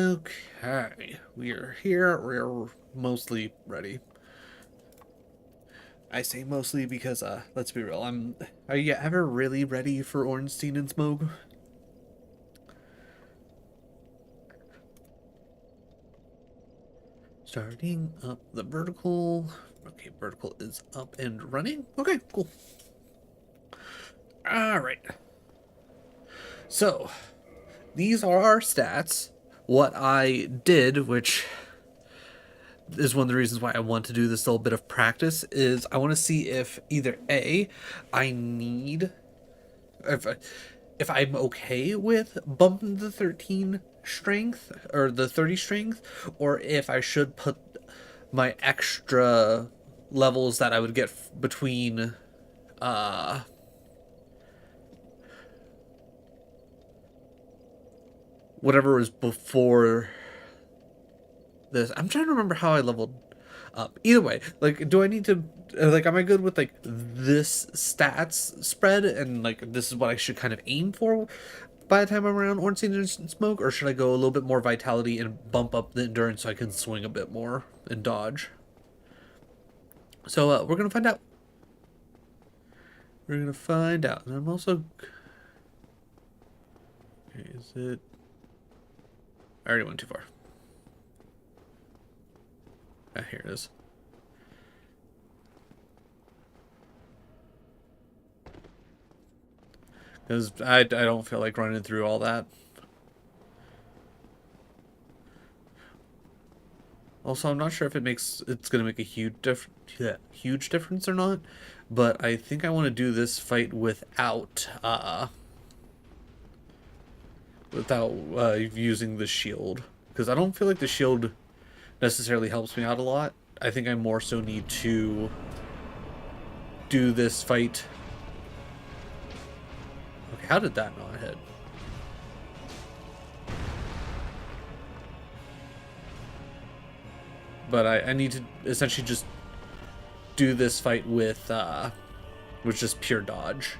Okay, we are here. We're mostly ready. I say mostly because, let's be real. Are you ever really ready for Ornstein and Smoke? Starting up the vertical. Okay, vertical is up and running. Okay, cool. All right. So, these are our stats. What I did, which is one of the reasons why I want to do this little bit of practice, is I want to see if either A, I need if if I'm okay with bumping the 13 strength or the 30 strength, or if I should put my extra levels that I would get between uh whatever was before this. I'm trying to remember how I leveled up. Either way, like, do I need to, like, am I good with like this stats spread and like this is what I should kind of aim for by the time I'm around Ornstein and Smoke, or should I go a little bit more vitality and bump up the endurance so I can swing a bit more and dodge? So we're gonna find out. We're gonna find out, and I'm also. Okay, is it? I already went too far. Ah, here it is. Because I don't feel like running through all that. Also, I'm not sure if it's gonna make a huge difference or not, but I think I want to do this fight without using the shield, because I don't feel like the shield necessarily helps me out a lot. I think I more so need to do this fight. Okay, how did that not hit? But I need to essentially just do this fight with just pure dodge.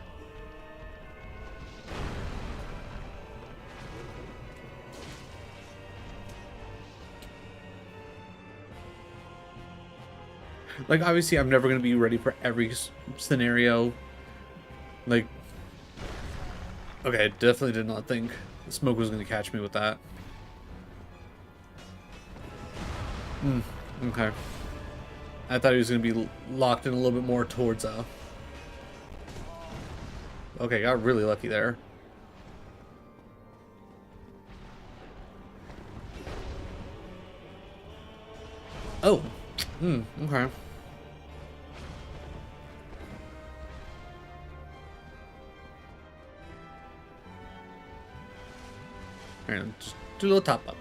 Like, obviously, I'm never going to be ready for every scenario. Like, okay, I definitely did not think Smoke was going to catch me with that. Okay. I thought he was going to be locked in a little bit more towards, Okay, got really lucky there. Oh. Okay. Alright, just do a little top up.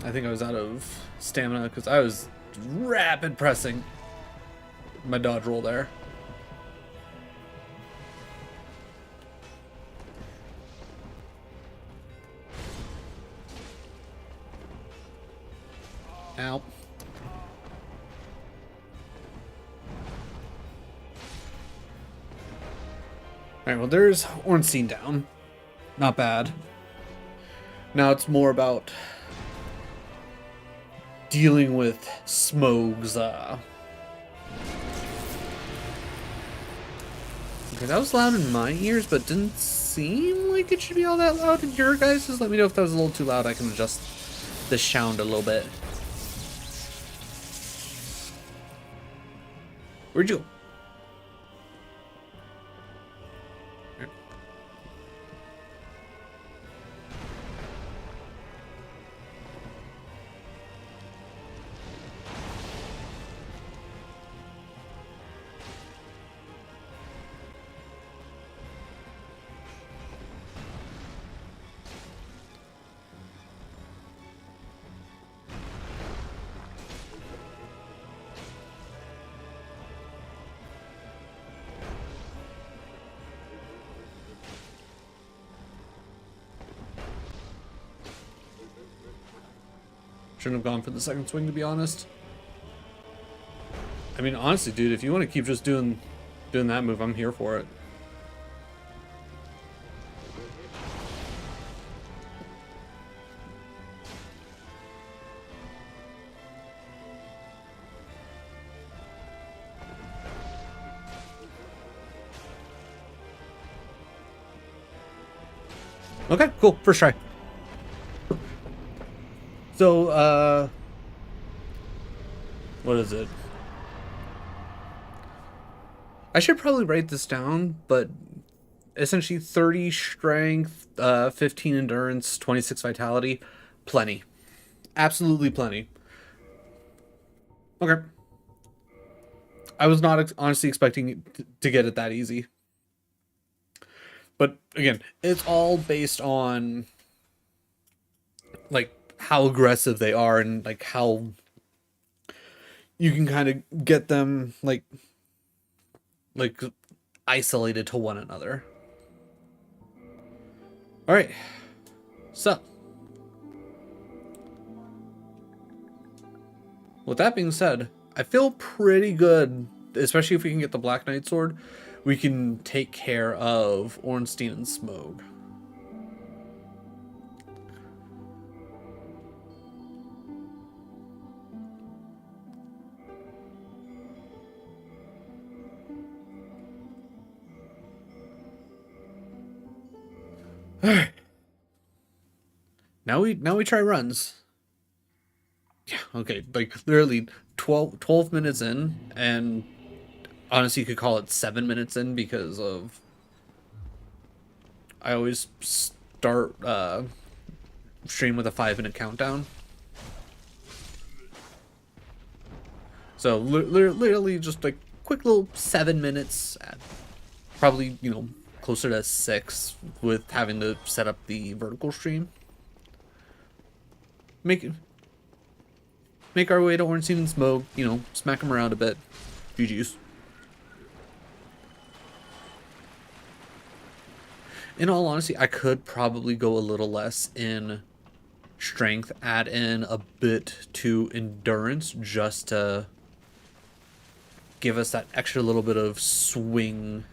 I think I was out of stamina because I was rapid pressing my dodge roll there. Ow. Alright, well, there's Ornstein down. Not bad. Now it's more about dealing with Smoke's, Okay, that was loud in my ears, but didn't seem like it should be all that loud in your guys's. Let me know if that was a little too loud. I can adjust the sound a little bit. Where'd you go? Shouldn't have gone for the second swing, to be honest. I mean, honestly, dude, if you want to keep just doing that move, I'm here for it. Okay, cool. First try. So, what is it? I should probably write this down, but essentially 30 strength, 15 endurance, 26 vitality. Plenty. Absolutely plenty. Okay. I was not honestly expecting to get it that easy. But again, it's all based on like how aggressive they are and like how you can kind of get them like isolated to one another. All right. So, with that being said, I feel pretty good, especially if we can get the Black Knight sword. We can take care of Ornstein and Smough. Alright. Now we try runs. Yeah, okay, like literally 12 minutes in, and honestly you could call it 7 minutes in because of I always start stream with a 5-minute countdown. So literally just like quick little 7 minutes, probably, you know, closer to 6 with having to set up the vertical stream. Make our way to Ornstein and Smough, you know, smack them around a bit. GG's. In all honesty, I could probably go a little less in strength, add in a bit to endurance just to give us that extra little bit of swing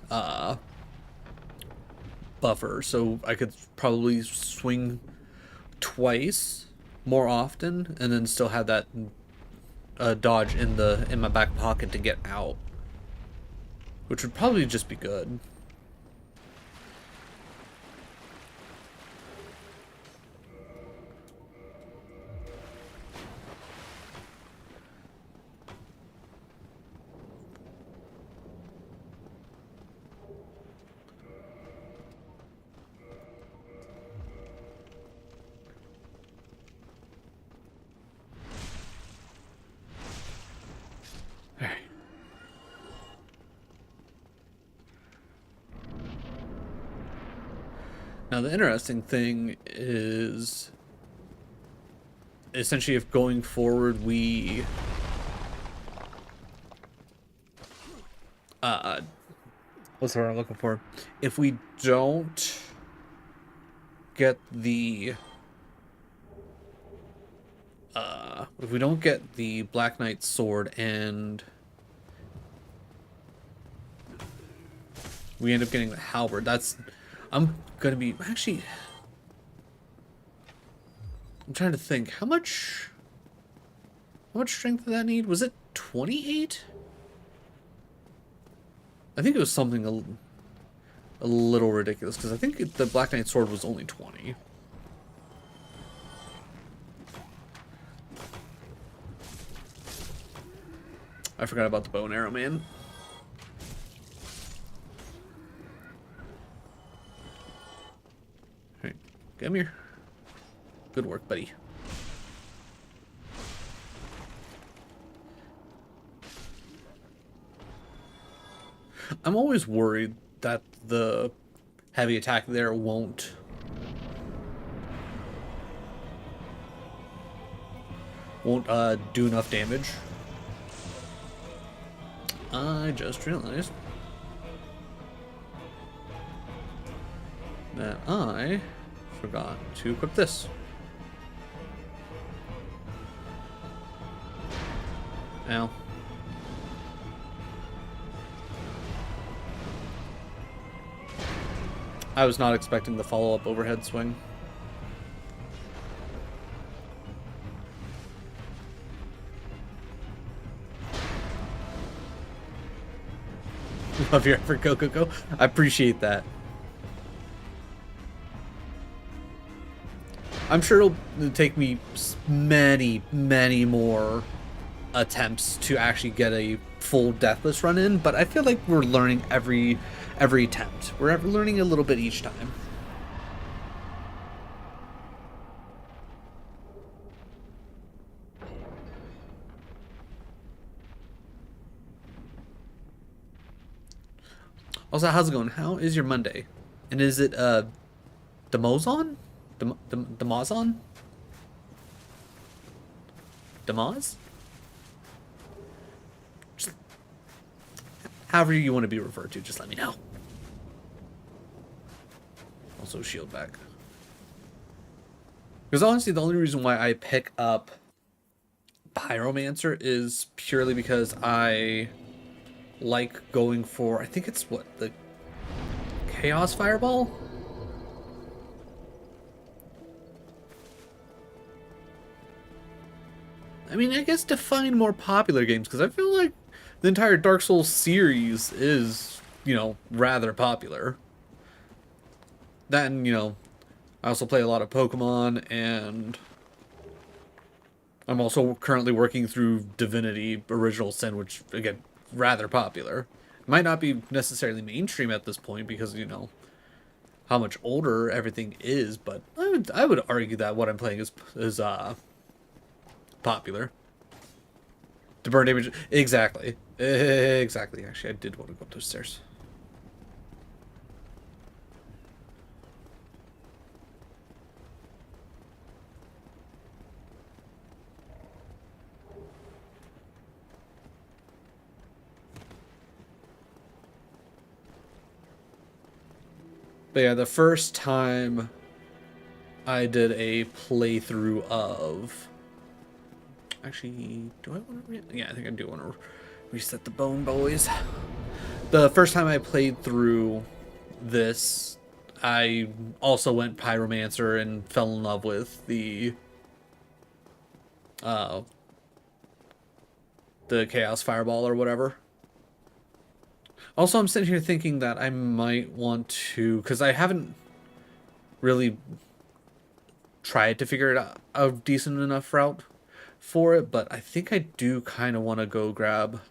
buffer. So I could probably swing twice more often and then still have that dodge in my back pocket to get out, which would probably just be good. Now the interesting thing is essentially if going forward we what's the word I'm looking for? If we don't get the Black Knight sword and we end up getting the halberd, I'm trying to think how much strength did that need? Was it 28? I think it was something a little ridiculous because I think the Black Knight sword was only 20. I forgot about the bow and arrow, man. Alright, come here. Good work, buddy. I'm always worried that the heavy attack there won't do enough damage. I just realized that I forgot to equip this. Now, I was not expecting the follow-up overhead swing. Love your effort, Coco. I appreciate that. I'm sure it'll take me many, many more attempts to actually get a full Deathless run in, but I feel like we're learning every attempt. We're learning a little bit each time. Also, how's it going? How is your Monday? And is it Demozon? Demazon? Demaz? Just however you want to be referred to, just let me know. Also, shield back. Because honestly, the only reason why I pick up Pyromancer is purely because I like going for, I think it's what, the Chaos Fireball? I mean, I guess to find more popular games, because I feel like the entire Dark Souls series is, you know, rather popular. That and, you know, I also play a lot of Pokemon, and I'm also currently working through Divinity Original Sin, which, again, rather popular. It might not be necessarily mainstream at this point because, you know, how much older everything is, but I would argue that what I'm playing is popular. To burn damage, exactly. Exactly. Actually, I did want to go up those stairs. But yeah, the first time I did a playthrough of... Actually, do I want to... Yeah, I think I do want to reset the bone, boys. The first time I played through this, I also went Pyromancer and fell in love with the Chaos Fireball or whatever. Also, I'm sitting here thinking that I might want to, because I haven't really tried to figure it out a decent enough route for it, but I think I do kind of want to go grab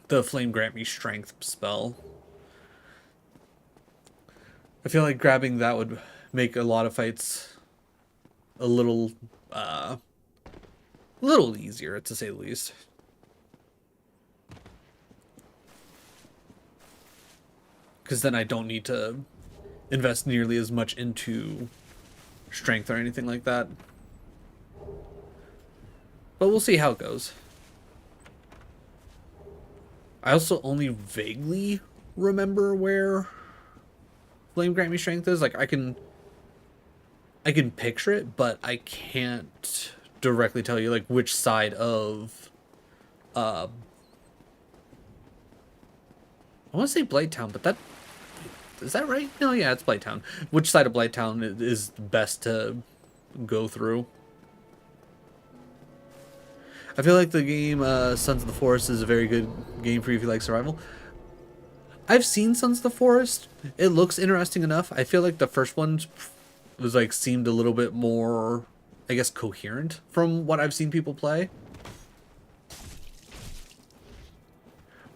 the Flame Grant Me Strength spell. I feel like grabbing that would make a lot of fights a little easier, to say the least. Because then I don't need to invest nearly as much into strength or anything like that. But we'll see how it goes. I also only vaguely remember where Flame Grant Me Strength is. Like, I can picture it, but I can't directly tell you, like, which side of... I want to say Blighttown, but that... Is that right? No, yeah, it's Blighttown. Which side of Blighttown is best to go through? I feel like the game Sons of the Forest is a very good game for you if you like survival. I've seen Sons of the Forest. It looks interesting enough. I feel like the first one was like seemed a little bit more, I guess, coherent from what I've seen people play.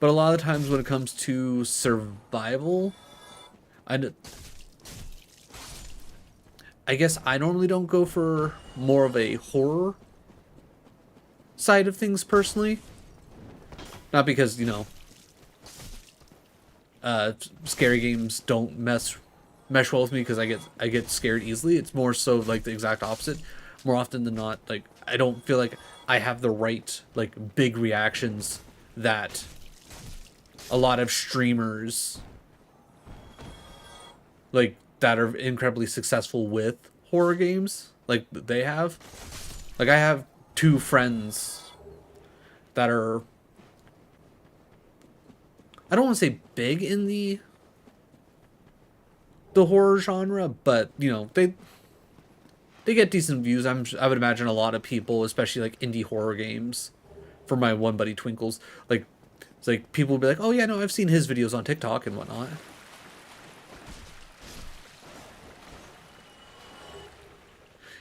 But a lot of times when it comes to survival, I guess I normally don't go for more of a horror side of things personally. Not because, you know, scary games don't mesh well with me because I get scared easily. It's more so like the exact opposite. More often than not, like, I don't feel like I have the right, like, big reactions that a lot of streamers, like, that are incredibly successful with horror games, like, they have. Like, I have two friends that are, I don't want to say big in the horror genre, but you know, they get decent views. I would imagine a lot of people, especially like indie horror games, for my one buddy Twinkles, like it's like people will be like, oh yeah, no, I've seen his videos on TikTok and whatnot.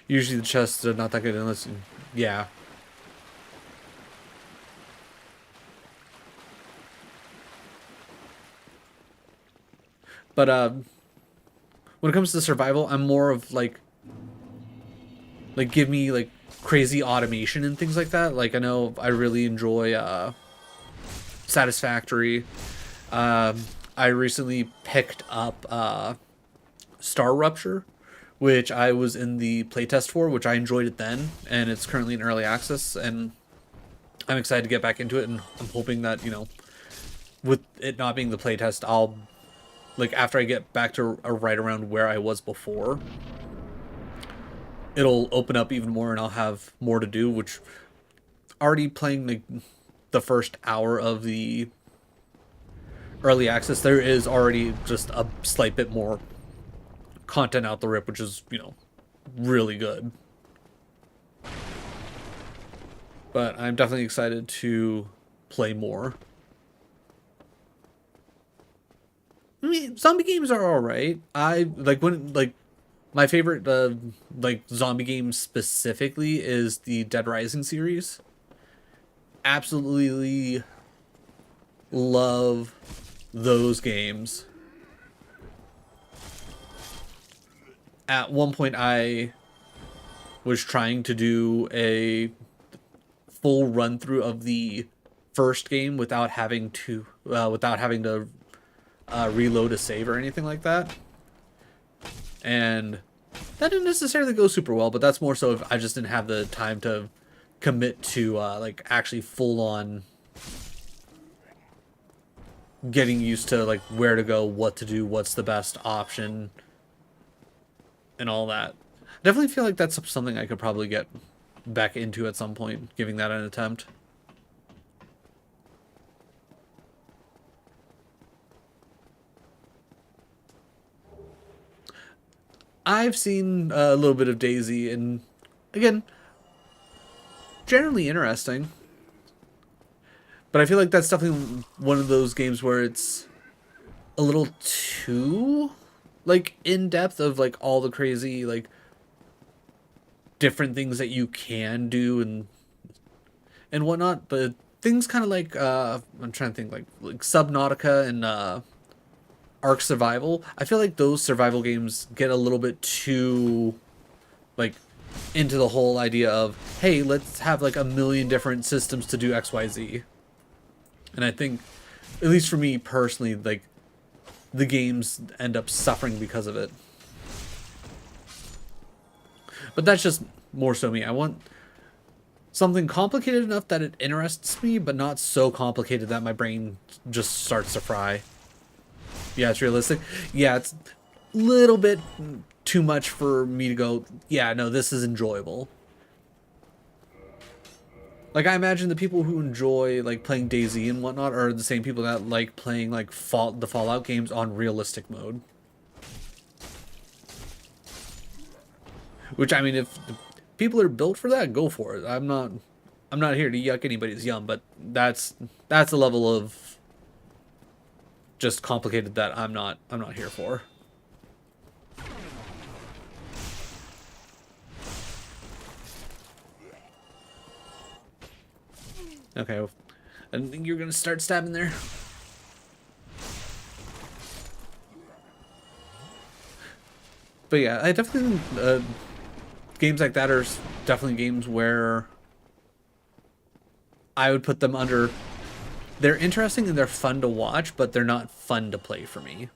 Usually the chests are not that good unless, yeah. But when it comes to survival, I'm more of like give me like crazy automation and things like that. Like I know I really enjoy Satisfactory. I recently picked up Star Rupture, which I was in the playtest for, which I enjoyed it then, and it's currently in early access, and I'm excited to get back into it, and I'm hoping that, you know, with it not being the playtest, I'll, like, after I get back to right around where I was before, it'll open up even more and I'll have more to do, which already playing the first hour of the early access, there is already just a slight bit more content out the rip, which is, you know, really good. But I'm definitely excited to play more. I mean, zombie games are alright. I like when like my favorite like zombie game specifically is the Dead Rising series. Absolutely love those games. At one point I was trying to do a full run through of the first game without having to reload a save or anything like that, and that didn't necessarily go super well. But that's more so if I just didn't have the time to commit to like actually full on getting used to like where to go, what to do, what's the best option, and all that. I definitely feel like that's something I could probably get back into at some point, giving that an attempt. I've seen a little bit of Daisy, and again, generally interesting. But I feel like that's definitely one of those games where it's a little too like in depth of like all the crazy like different things that you can do and whatnot. But things kind of like I'm trying to think like Subnautica and Ark Survival. I feel like those survival games get a little bit too like into the whole idea of, hey, let's have like a million different systems to do XYZ. And I think, at least for me personally, like the games end up suffering because of it. But that's just more so me. I want something complicated enough that it interests me, but not so complicated that my brain just starts to fry. Yeah, it's realistic. Yeah, it's a little bit too much for me to go, yeah, no, this is enjoyable. Like, I imagine the people who enjoy, like, playing DayZ and whatnot are the same people that like playing, like, the Fallout games on realistic mode. Which, I mean, if people are built for that, go for it. I'm not here to yuck anybody's yum, but that's a level of just complicated that I'm not here for. Okay, I didn't think you were gonna start stabbing there. But yeah, I definitely games like that are definitely games where I would put them under. They're interesting and they're fun to watch, but they're not fun to play for me.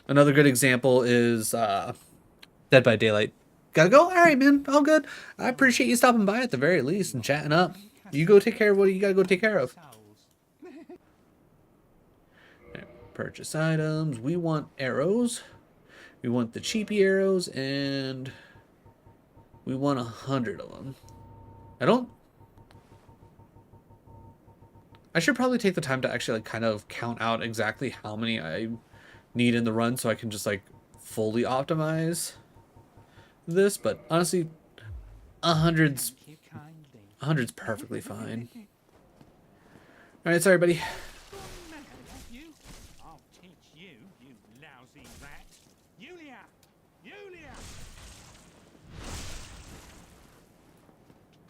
Another good example is Dead by Daylight. Gotta go? Alright, man. All good. I appreciate you stopping by at the very least and chatting up. You go take care of what you gotta go take care of. Okay, purchase items. We want arrows. We want the cheapy arrows, and we want 100 of them. I don't I should probably take the time to actually like kind of count out exactly how many I need in the run so I can just like fully optimize this, but honestly, a hundred's perfectly fine. All right, sorry, buddy. I'll teach you, you lousy rat. Yulia! Yulia!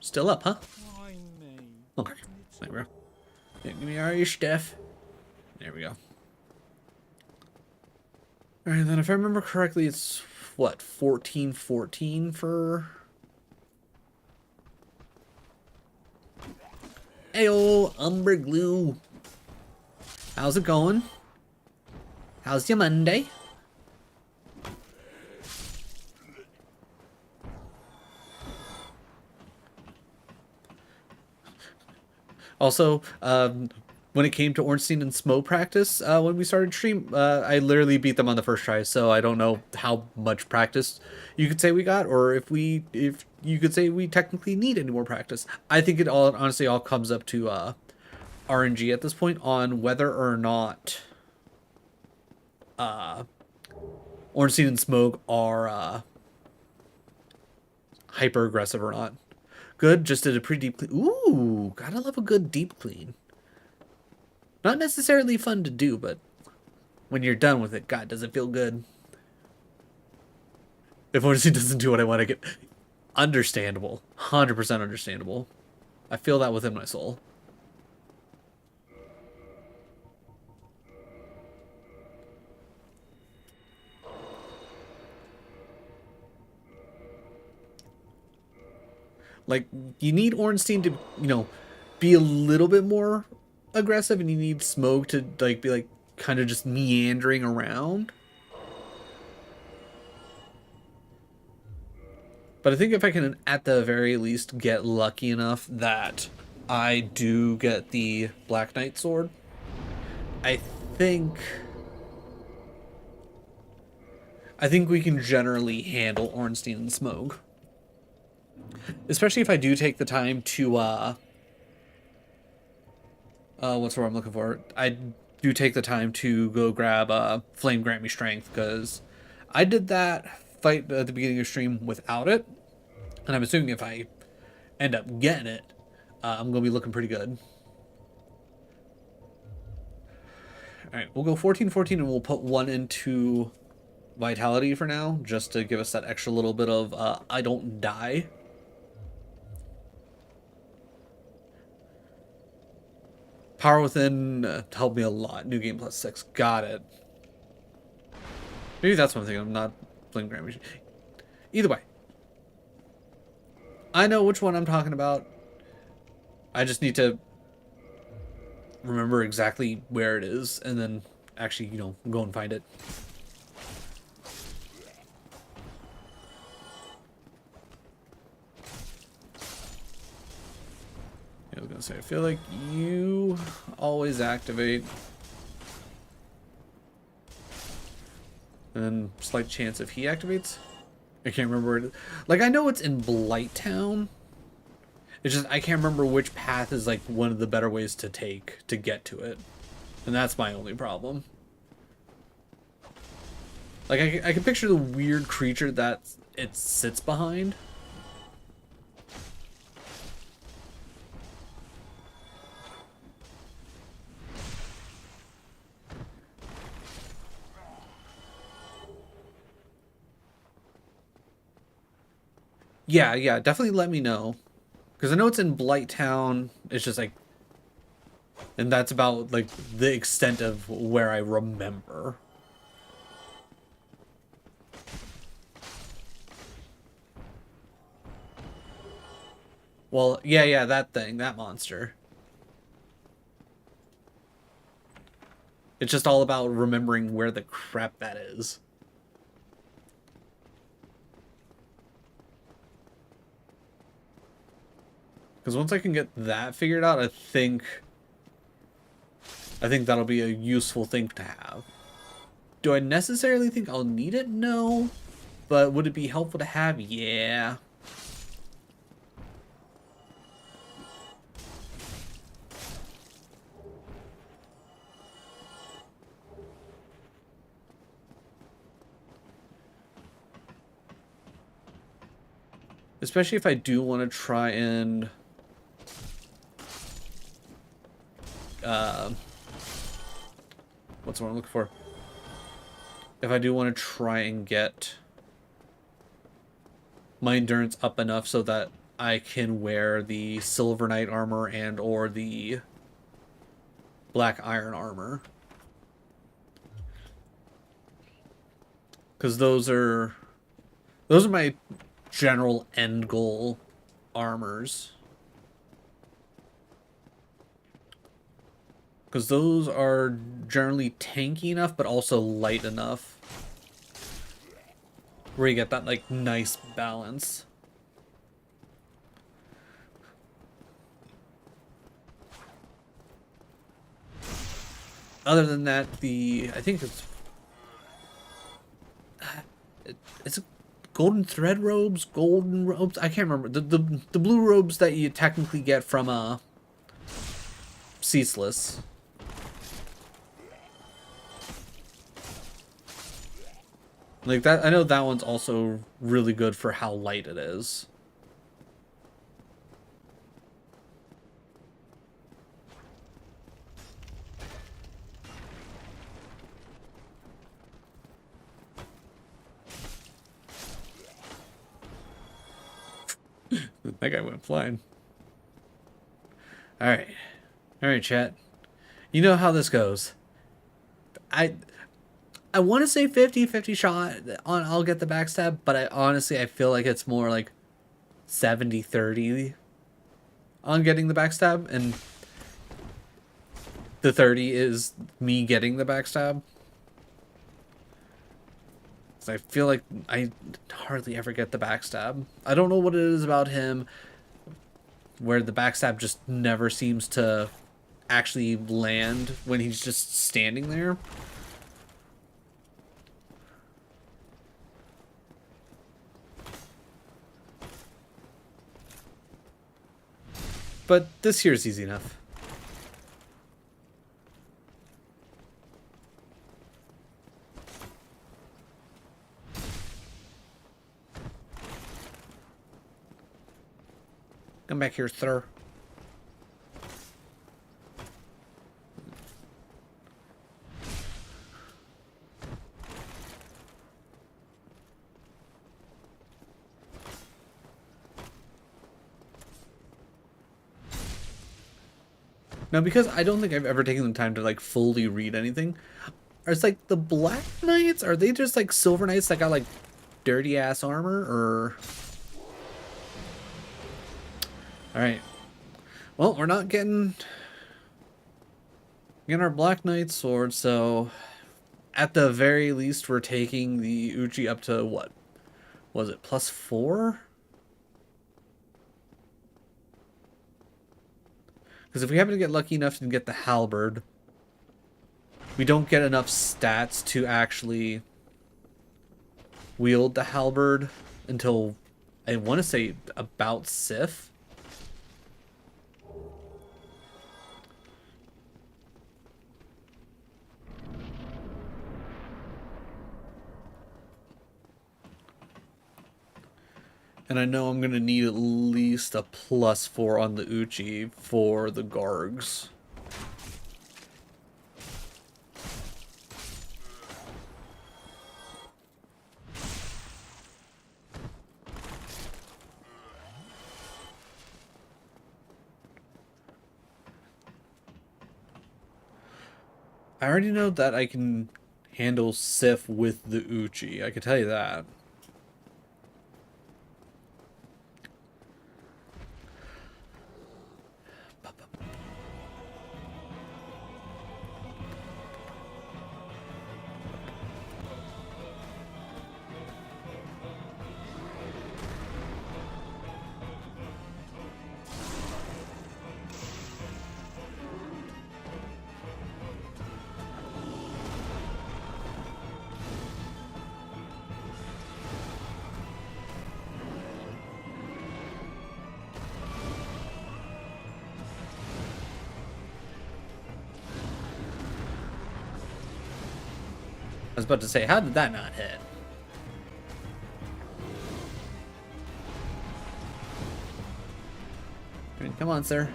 Still up, huh? Why me? Okay, there we go. Yeah, give me all your stuff. There we go. All right, then if I remember correctly, it's what 1414 for. Ayo, Umber Glue. How's it going? How's your Monday? Also, when it came to Ornstein and Smo practice, when we started stream, I literally beat them on the first try, so I don't know how much practice you could say we got, or if you could say we technically need any more practice. I think it all honestly all comes up to RNG at this point on whether or not Ornstein and Smoke are hyper aggressive or not. Good, just did a pretty deep clean. Ooh, gotta love a good deep clean. Not necessarily fun to do, but when you're done with it, God, does it feel good. If Ornstein doesn't do what I want to get, understandable, 100% understandable. I feel that within my soul. Like, you need Ornstein to, you know, be a little bit more aggressive, and you need Smoke to, like, be, like, kind of just meandering around. But I think if I can, at the very least, get lucky enough that I do get the Black Knight sword, I think we can generally handle Ornstein and Smoke. Especially if I do take the time to, what's the word I'm looking for? I do take the time to go grab, Flame Grant Me Strength, because I did that fight at the beginning of stream without it, and I'm assuming if I end up getting it, I'm going to be looking pretty good. Alright, we'll go 14-14, and we'll put one into Vitality for now, just to give us that extra little bit of, I don't die. Power Within helped me a lot. New game +6. Got it. Maybe that's one thing. I'm not playing Grand Machine. Either way. I know which one I'm talking about. I just need to remember exactly where it is and then actually, you know, go and find it. I was gonna say, I feel like you always activate. And then slight chance if he activates. I can't remember where it is. Like, I know it's in Blighttown. It's just, I can't remember which path is, like, one of the better ways to take to get to it. And that's my only problem. Like, I can picture the weird creature that it sits behind. Yeah, definitely let me know. Because I know it's in Blighttown. It's just like... And that's about, like, the extent of where I remember. Well, yeah, that thing. That monster. It's just all about remembering where the crap that is. Because once I can get that figured out, I think that'll be a useful thing to have. Do I necessarily think I'll need it? No. But would it be helpful to have? Yeah. Especially if I do want to try and what's what I'm looking for? If I do want to try and get my endurance up enough so that I can wear the Silver Knight armor and or the Black Iron armor. Because those are my general end goal armors. Because those are generally tanky enough, but also light enough. Where you get that, like, nice balance. Other than that, I think it's golden thread robes, golden robes. I can't remember the blue robes that you technically get from ceaseless. Like that, I know that one's also really good for how light it is. That guy went flying. Alright. Alright, chat. You know how this goes. I want to say 50-50 shot on I'll get the backstab, but I feel like it's more like 70-30 on getting the backstab, and the 30 is me getting the backstab. I feel like I hardly ever get the backstab. I don't know what it is about him where the backstab just never seems to actually land when he's just standing there. But this here is easy enough. Come back here, sir. Now, because I don't think I've ever taken the time to, like, fully read anything, it's like the Black Knights, are they just, like, Silver Knights that got, like, dirty-ass armor, or... Alright. Well, we're not getting our Black Knight sword, so... At the very least, we're taking the Uchi up to, what? Was it +4? Because if we happen to get lucky enough to get the halberd, we don't get enough stats to actually wield the halberd until, I want to say, about Sif. And I know I'm going to need at least a +4 on the Uchi for the Gargs. I already know that I can handle Sif with the Uchi. I can tell you that. I was about to say, how did that not hit? Right, come on, sir.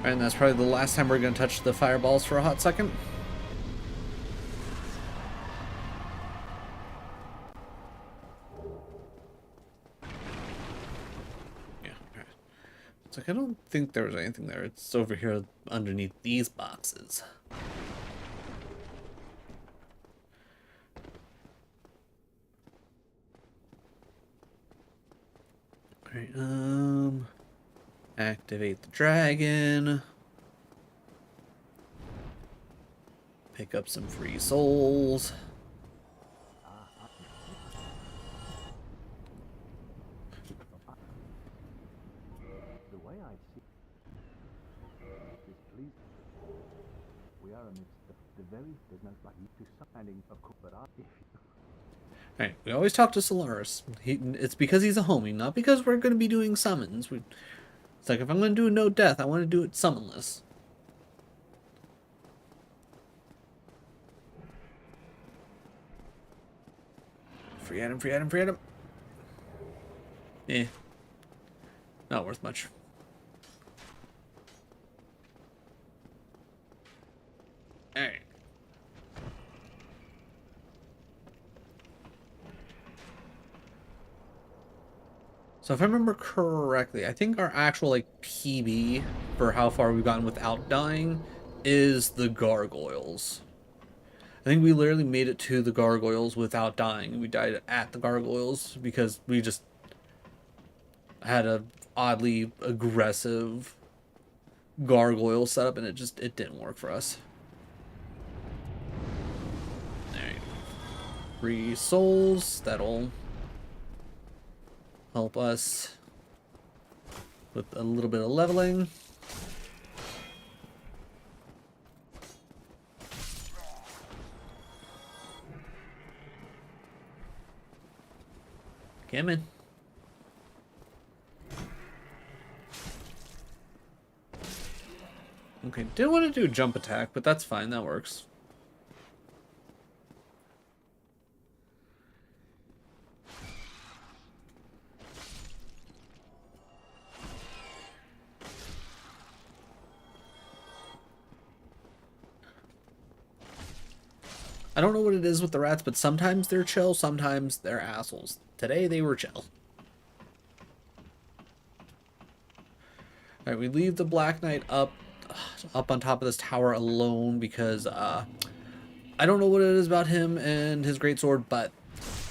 And that's probably the last time we're going to touch the fireballs for a hot second. Yeah, okay. It's like, I don't think there was anything there. It's over here underneath these boxes. Alright, activate the dragon. Pick up some free souls. The way I see is pleased. We are amidst the very business like to standing of course, but Alright, we always talk to Solaris. It's because he's a homie, not because we're going to be doing summons. It's like, if I'm going to do no death, I want to do it summonless. Free item, free item, free item. Eh. Not worth much. Alright. So if I remember correctly, I think our actual like PB for how far we've gotten without dying is the gargoyles. I think we literally made it to the gargoyles without dying. We died at the gargoyles because we just had a oddly aggressive gargoyle setup and it didn't work for us. Alright. 3 souls, that'll help us with a little bit of leveling. Come in. Okay, didn't want to do a jump attack, but that's fine, that works. I don't know what it is with the rats, but sometimes they're chill, sometimes they're assholes. Today they were chill. Alright, we leave the Black Knight up on top of this tower alone because I don't know what it is about him and his greatsword, but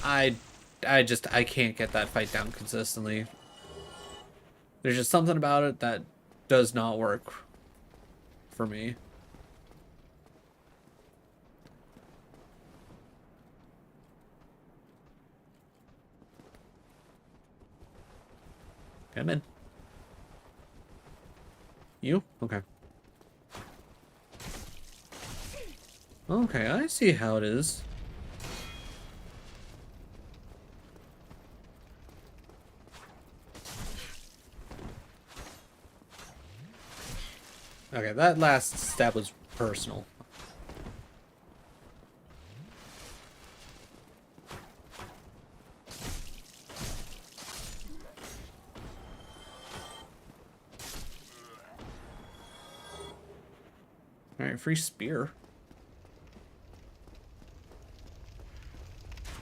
I can't get that fight down consistently. There's just something about it that does not work for me. Come in. You? Okay. Okay, I see how it is. Okay, that last stab was personal. Alright, free spear.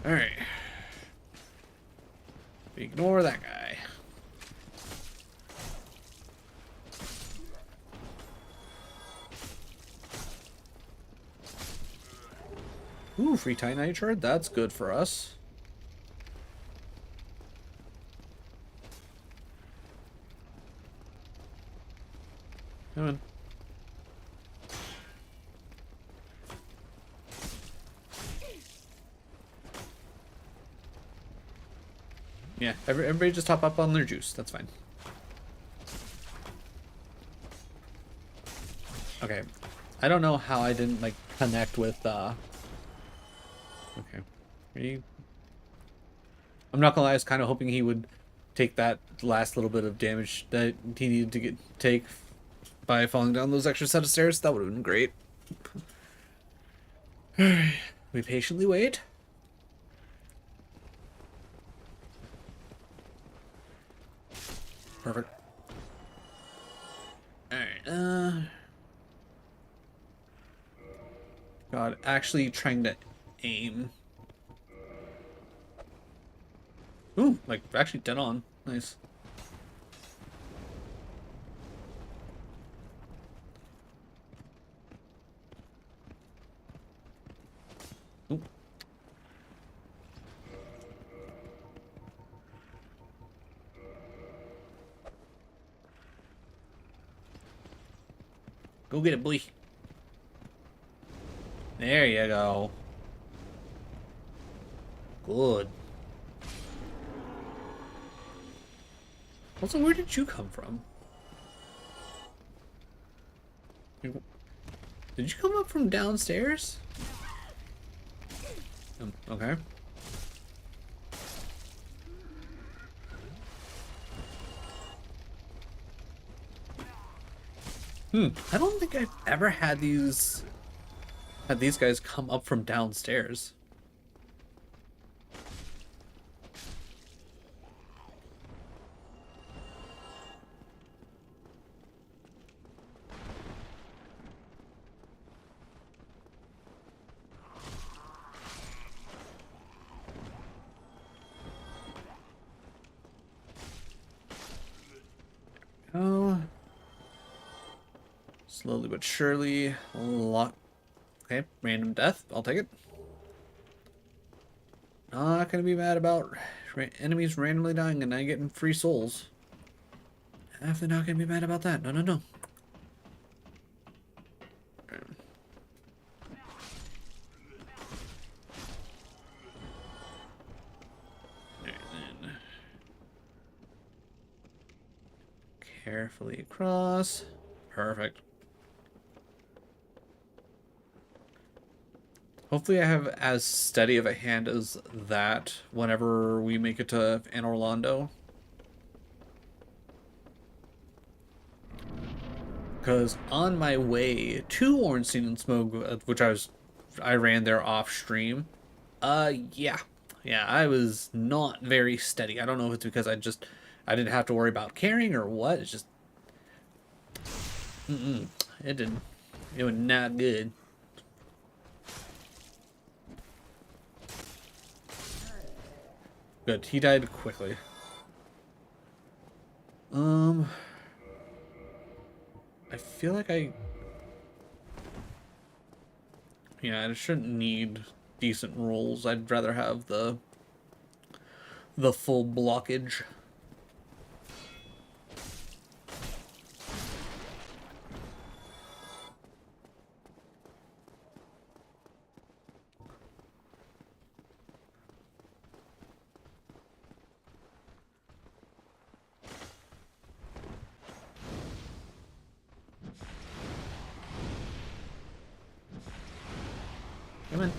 Alright. Ignore that guy. Ooh, free Titanite shard. That's good for us. Come on. Yeah, everybody just top up on their juice. That's fine. Okay. I don't know how I didn't, like, connect with, Okay. I'm not gonna lie, I was kind of hoping he would take that last little bit of damage that he needed to take by falling down those extra set of stairs, that would have been great. Alright, we patiently wait. Perfect. Alright, God, actually trying to aim. Ooh, like, actually dead on. Nice. Ooh. Go get it, boy. There you go. Good. Also, where did you come from? Did you come up from downstairs? Okay. I don't think I've ever had these guys come up from downstairs. Oh. Slowly but surely. A lot. Okay, random death. I'll take it. Not gonna be mad about enemies randomly dying and I getting free souls. Definitely not gonna be mad about that. No, no, no. Carefully across. Perfect. Hopefully I have as steady of a hand as that whenever we make it to Anne Orlando. Because on my way to Ornstein and Smoke, which I ran there off stream, yeah. Yeah, I was not very steady. I don't know if it's because I didn't have to worry about carrying or what. It's just, it was not good. Good, he died quickly. I feel like yeah, I shouldn't need decent rolls. I'd rather have the full blockage. Come on.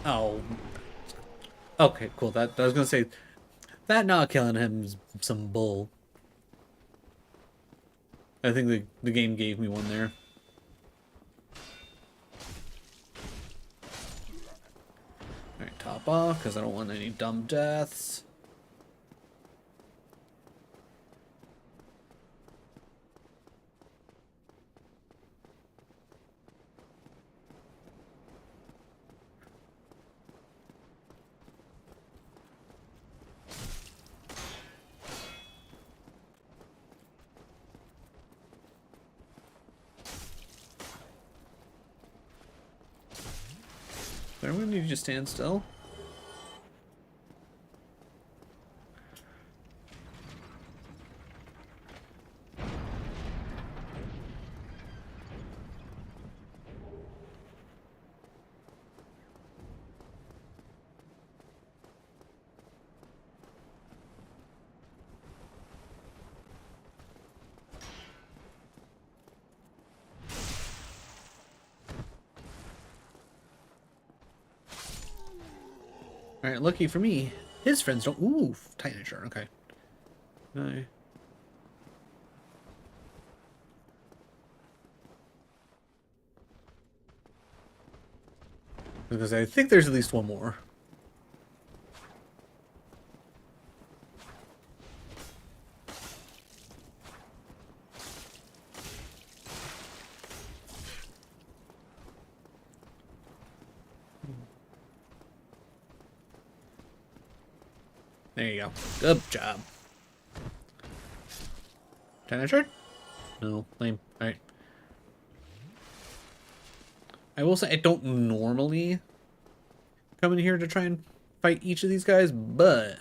Oh. Okay, cool. That I was gonna say that not killing him is some bull. I think the game gave me one there. Alright, top off, because I don't want any dumb deaths. Do I need you to stand still? Alright, lucky for me, his friends don't. Ooh, Titan Shard, okay. No. Because I think there's at least one more. There you go. Good job. Titan Shard? No, lame. Alright. I will say I don't normally come in here to try and fight each of these guys, but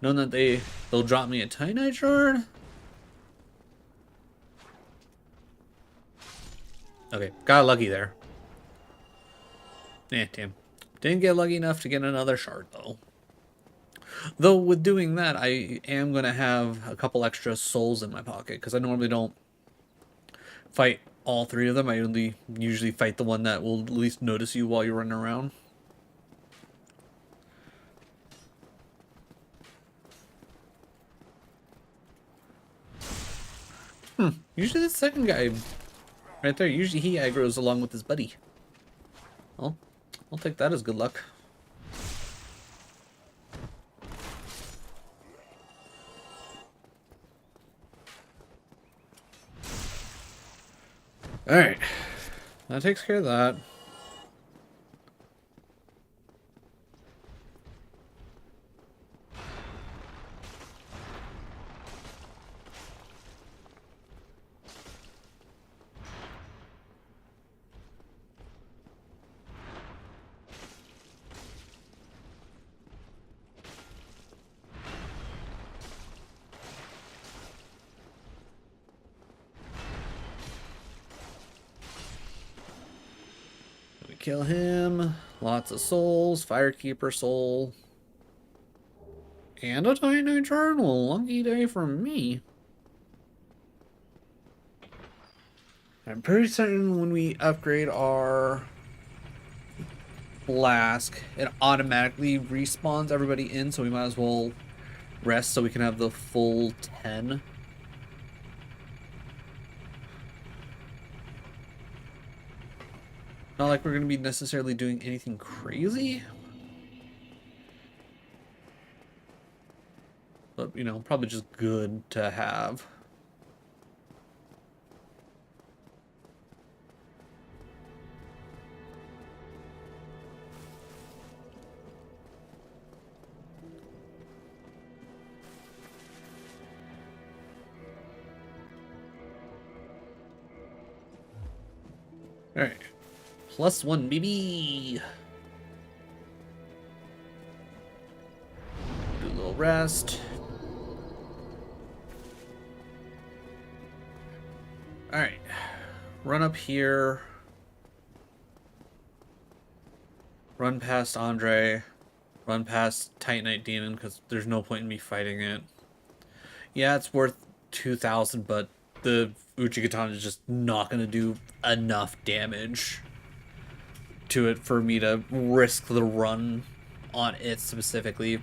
knowing that they'll drop me a Titanite Shard. Okay, got lucky there. Damn. Didn't get lucky enough to get another shard though. Though with doing that, I am gonna have a couple extra souls in my pocket because I normally don't fight all three of them. I only usually fight the one that will at least notice you while you're running around. Usually the second guy right there, usually he aggroes along with his buddy. Well, I'll take that as good luck. Alright. That takes care of that. Kill him. Lots of souls. Firekeeper soul. And a tiny journal. Lucky day for me. I'm pretty certain when we upgrade our flask, it automatically respawns everybody in, so we might as well rest so we can have the full 10. Not like we're going to be necessarily doing anything crazy. But, you know, probably just good to have. Alright. +1, baby! Do a little rest. Alright. Run up here. Run past Andre. Run past Titanite Demon, because there's no point in me fighting it. Yeah, it's worth 2,000, but the Uchigatana is just not going to do enough damage to it for me to risk the run on it specifically.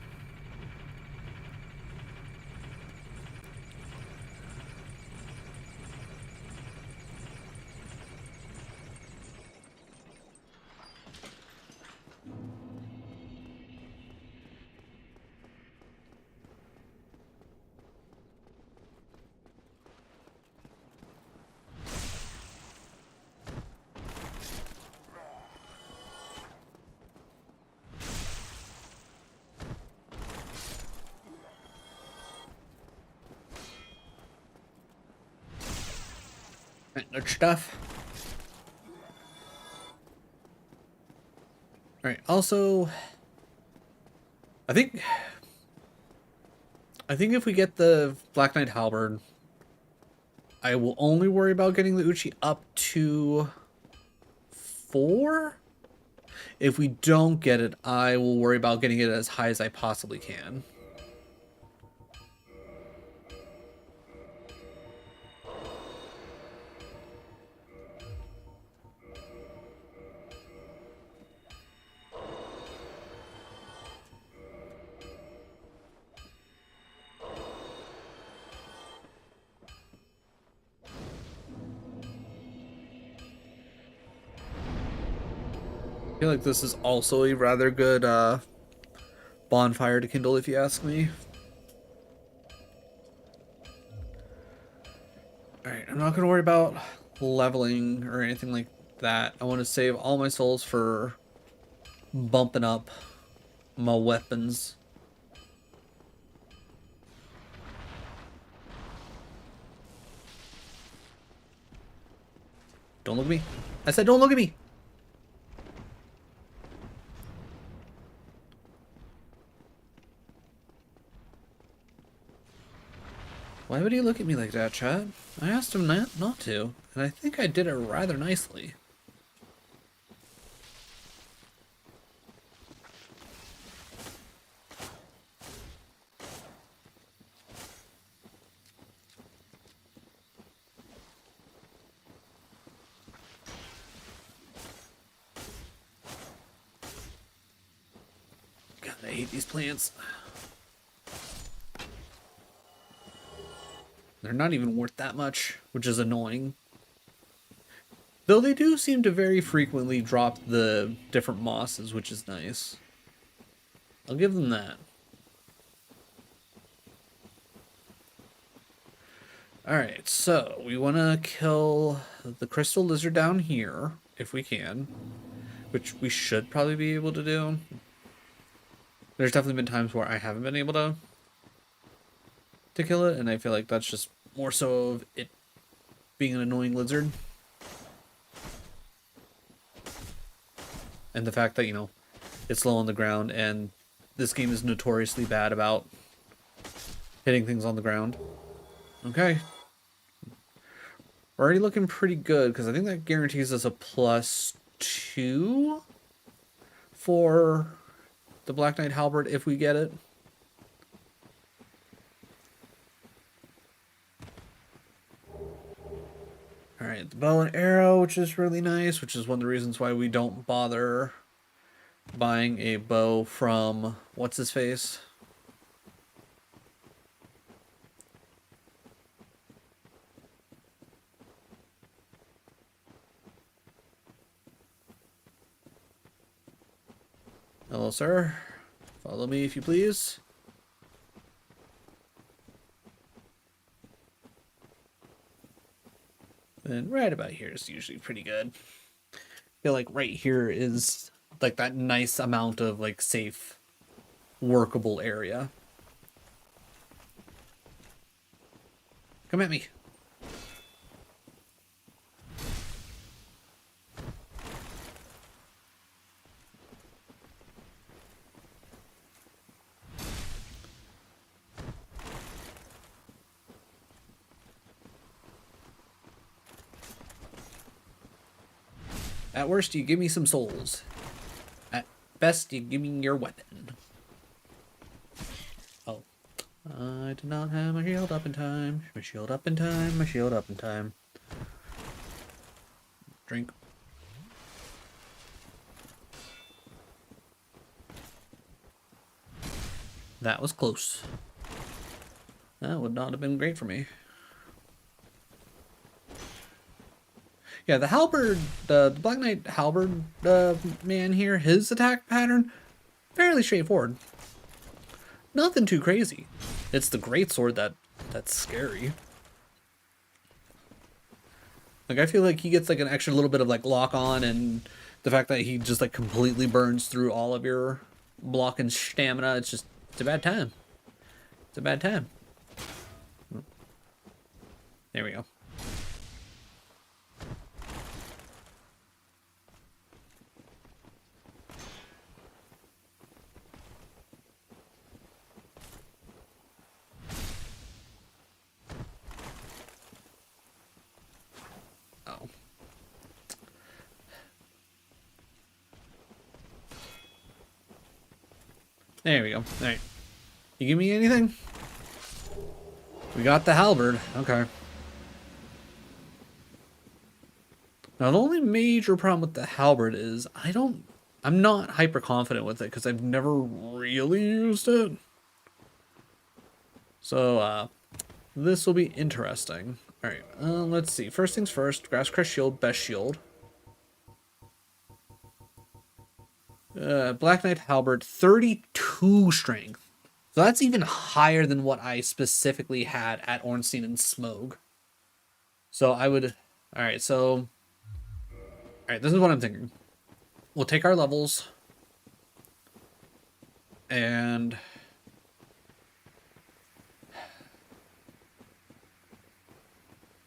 Good stuff. Alright, also I think if we get the Black Knight Halberd, I will only worry about getting the Uchi up to 4. If we don't get it, I will worry about getting it as high as I possibly can. I feel like this is also a rather good bonfire to kindle, if you ask me. Alright, I'm not going to worry about leveling or anything like that. I want to save all my souls for bumping up my weapons. Don't look at me. I said don't look at me. Why would he look at me like that, chat? I asked him not to, and I think I did it rather nicely. God, I hate these plants. They're not even worth that much, which is annoying. Though they do seem to very frequently drop the different mosses, which is nice. I'll give them that. Alright, so we want to kill the crystal lizard down here, if we can. Which we should probably be able to do. There's definitely been times where I haven't been able to kill it, and I feel like that's just more so of it being an annoying lizard. And the fact that, you know, it's low on the ground, and this game is notoriously bad about hitting things on the ground. Okay. We're already looking pretty good, because I think that guarantees us a +2 for the Black Knight Halberd if we get it. Alright, the bow and arrow, which is really nice, which is one of the reasons why we don't bother buying a bow from what's-his-face? Hello, sir. Follow me if you please. And right about here is usually pretty good. I feel like right here is like that nice amount of like safe, workable area. Come at me. At worst, you give me some souls. At best, you give me your weapon. Oh. I did not have my shield up in time. My shield up in time. My shield up in time. Drink. That was close. That would not have been great for me. Yeah, the halberd, the Black Knight halberd man here, his attack pattern, fairly straightforward. Nothing too crazy. It's the greatsword that's scary. Like, I feel like he gets like an extra little bit of like lock on, and the fact that he just like completely burns through all of your block and stamina, it's a bad time. It's a bad time. There we go. Oh. There we go. All right. You give me anything? We got the halberd. Okay. Now, the only major problem with the halberd is I'm not hyper confident with it because I've never really used it. So, this will be interesting. All right, let's see. First things first, Grass Crest Shield, best shield. Black Knight Halberd, 32 strength. So that's even higher than what I specifically had at Ornstein and Smogue. So I would... Alright, so... Alright, this is what I'm thinking. We'll take our levels. And...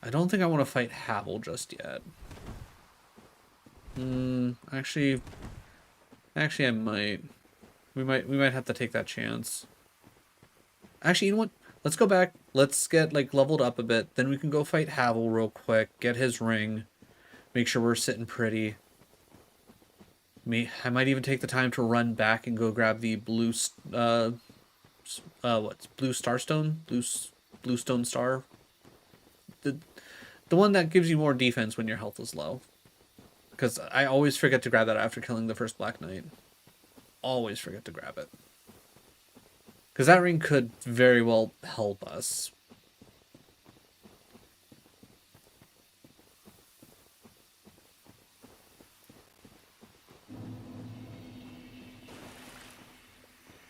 I don't think I want to fight Havel just yet. Actually, I might. We might have to take that chance. Actually, you know what? Let's go back. Let's get like leveled up a bit. Then we can go fight Havel real quick. Get his ring. Make sure we're sitting pretty. I might even take the time to run back and go grab the blue. What's blue starstone? Blue stone star. The one that gives you more defense when your health is low. Because I always forget to grab that after killing the first Black Knight. Always forget to grab it. Because that ring could very well help us.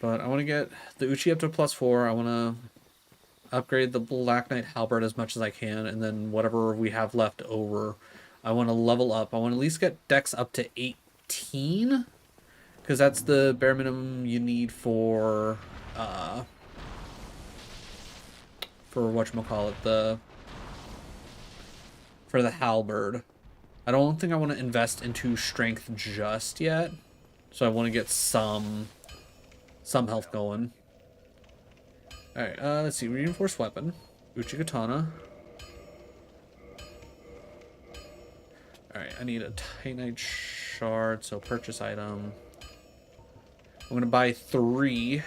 But I want to get the Uchi up to +4. I want to upgrade the Black Knight Halberd as much as I can. And then whatever we have left over, I want to level up. I want to at least get Dex up to 18. Because that's the bare minimum you need for whatchamacallit, for the Halberd. I don't think I want to invest into strength just yet. So I want to get some health going. Alright, let's see. Reinforced weapon. Uchi Katana. Alright, I need a Titanite shard, so purchase item. I'm going to buy 3.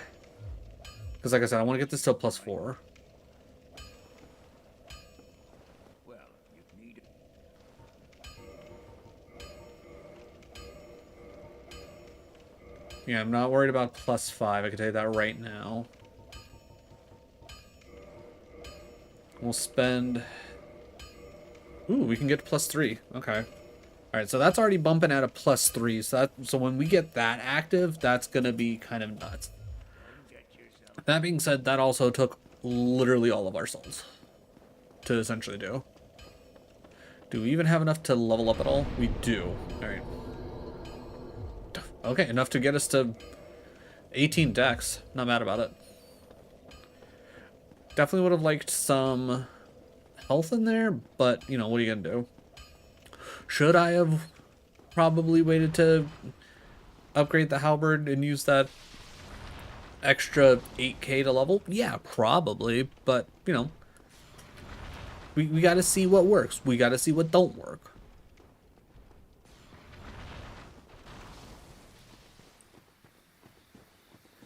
Because like I said, I want to get this to a +4. Well, you need it. Yeah, I'm not worried about +5. I can tell you that right now. We'll spend... Ooh, we can get to +3. Okay. Alright, so that's already bumping at a +3. So when we get that active, that's going to be kind of nuts. That being said, that also took literally all of our souls to essentially do. Do we even have enough to level up at all? We do. Alright. Okay, enough to get us to 18 dex. Not mad about it. Definitely would have liked some health in there, but, you know, what are you going to do? Should I have probably waited to upgrade the halberd and use that extra 8k to level? Yeah, probably, but, you know, we got to see what works. We got to see what don't work.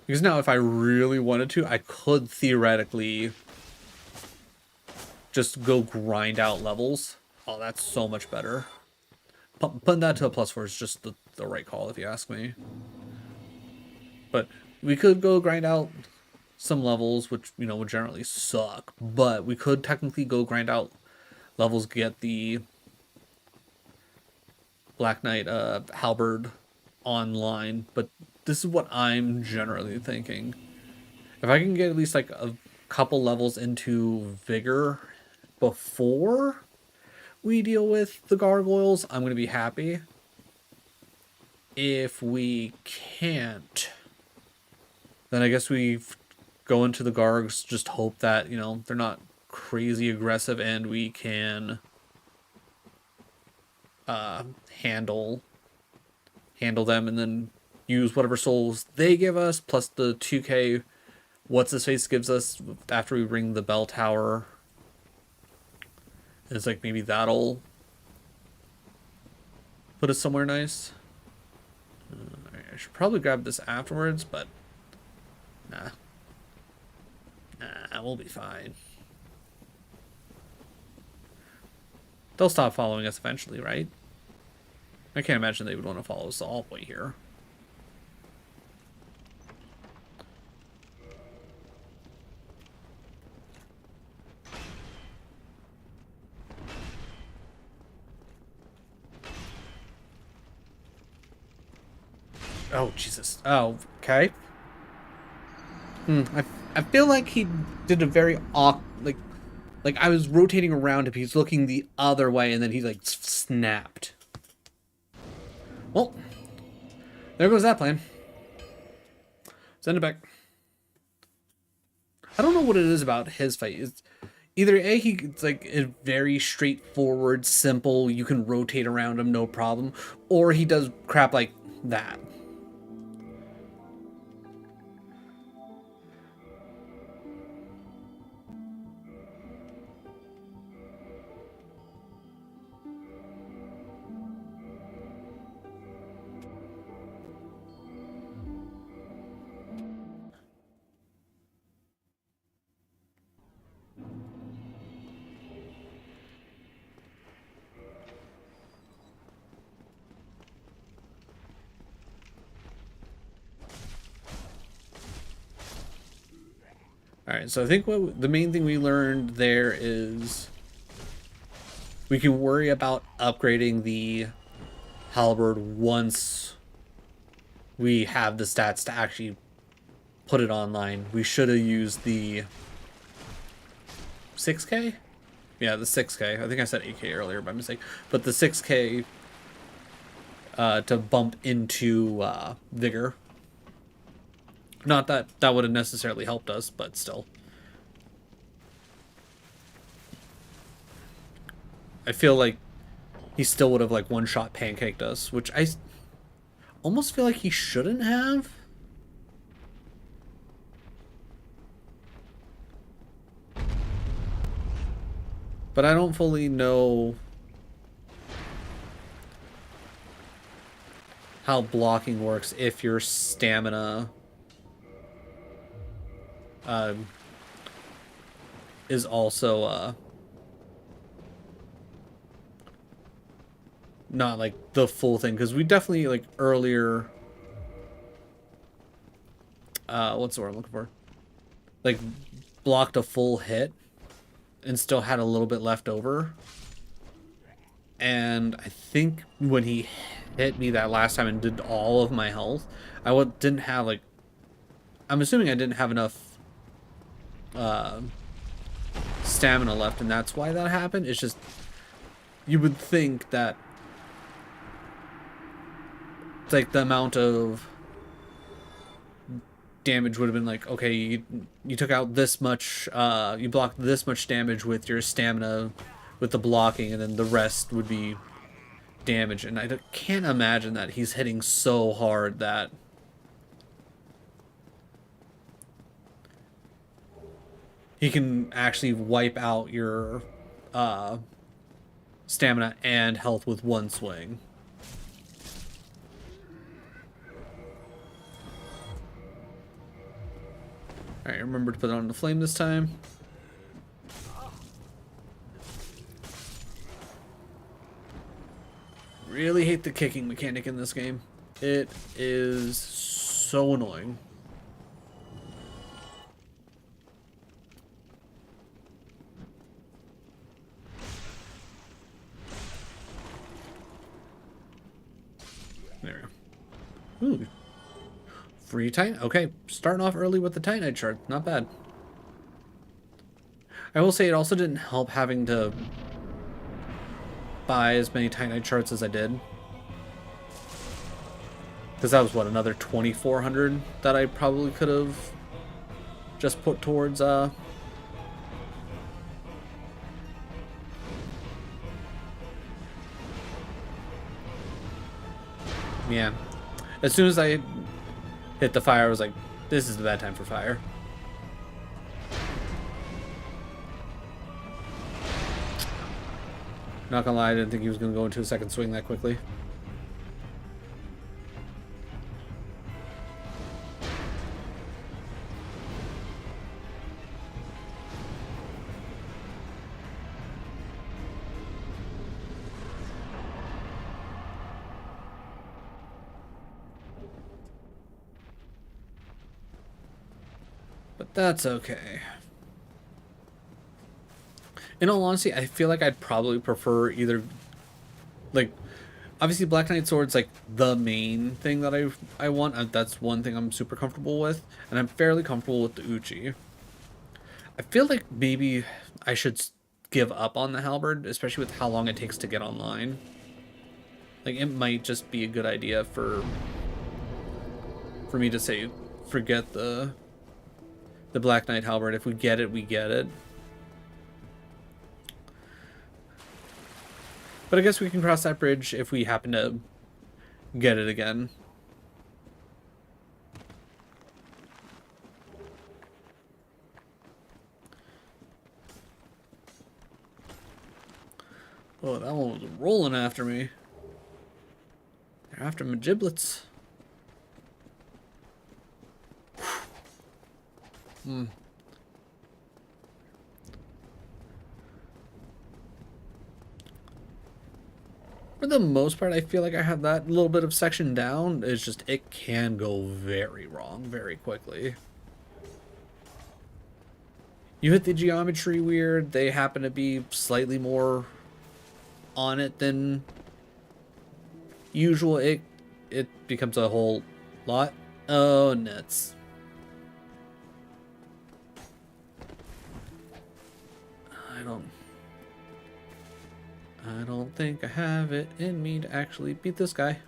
Because now if I really wanted to, I could theoretically just go grind out levels. Oh, that's so much better. Putting that to a +4 is just the right call, if you ask me. But we could go grind out some levels, which, you know, would generally suck. But we could technically go grind out levels, get the Black Knight halberd online. But this is what I'm generally thinking. If I can get at least like a couple levels into Vigor before we deal with the gargoyles, I'm going to be happy. If we can't, then I guess we go into the gargs, just hope that, you know, they're not crazy aggressive and we can handle them, and then use whatever souls they give us plus the 2k what's his face gives us after we ring the bell tower. It's like maybe that'll put us somewhere nice. I should probably grab this afterwards, but nah, we'll be fine. They'll stop following us eventually, right? I can't imagine they would want to follow us all the way here. Oh, Jesus. Oh, okay. I feel like he did a very awk like I was rotating around him. He's looking the other way, and then he like snapped. Well, there goes that plan. Send it back. I don't know what it is about his fight. It's either it's like a very straightforward, simple. You can rotate around him, no problem, or he does crap like that. All right, so I think what the main thing we learned there is we can worry about upgrading the halberd once we have the stats to actually put it online. We should have used the 6K? Yeah, the 6K. I think I said 8K earlier by mistake. But the 6K to bump into Vigor. Not that that would have necessarily helped us, but still. I feel like he still would have like one-shot pancaked us, which I almost feel like he shouldn't have. But I don't fully know how blocking works if your stamina is also not like the full thing, because we definitely like earlier what's the word I'm looking for, like blocked a full hit and still had a little bit left over. And I think when he hit me that last time and did all of my health, didn't have like, I'm assuming I didn't have enough stamina left, and that's why that happened. It's just, you would think that like the amount of damage would have been like, okay, you took out this much, you blocked this much damage with your stamina with the blocking, and then the rest would be damage. And I can't imagine that he's hitting so hard that he can actually wipe out your stamina and health with one swing. Alright, remember to put it on the flame this time. Really hate the kicking mechanic in this game. It is so annoying. There we go. Ooh. Free Titanite. Okay, starting off early with the Titanite shard. Not bad. I will say it also didn't help having to buy as many Titanite shards as I did. Because that was, what, another 2,400 that I probably could have just put towards, yeah. As soon as I hit the fire, I was like, this is the bad time for fire. Not gonna lie, I didn't think he was gonna go into a second swing that quickly. But that's okay. In all honesty, I feel like I'd probably prefer either, like, Obviously, Black Knight Sword's like the main thing that I want. That's one thing I'm super comfortable with, and I'm fairly comfortable with the Uchi. I feel like maybe I should give up on the halberd, especially with how long it takes to get online. Like, it might just be a good idea for me to say, forget the Black Knight halberd. If we get it, we get it. But I guess we can cross that bridge if we happen to get it again. Oh, that one was rolling after me. They're after my giblets. Hmm. For the most part, I feel like I have that little bit of section down. It's just, it can go very wrong very quickly. You hit the geometry weird. They happen to be slightly more on it than usual. It becomes a whole lot. Oh, nuts. I don't think I have it in me to actually beat this guy.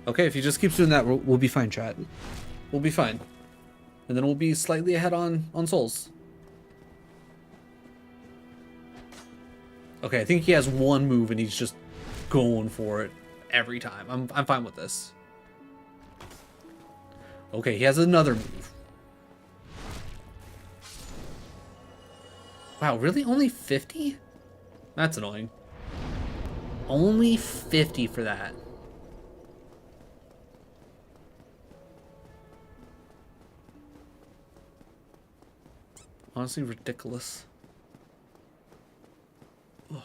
Okay, if he just keeps doing that, we'll be fine, chat. We'll be fine. And then we'll be slightly ahead on souls. Okay, I think he has one move and he's just going for it every time. I'm fine with this. Okay, he has another move. Wow, really? Only 50? That's annoying. Only 50 for that. Honestly, ridiculous. Ugh.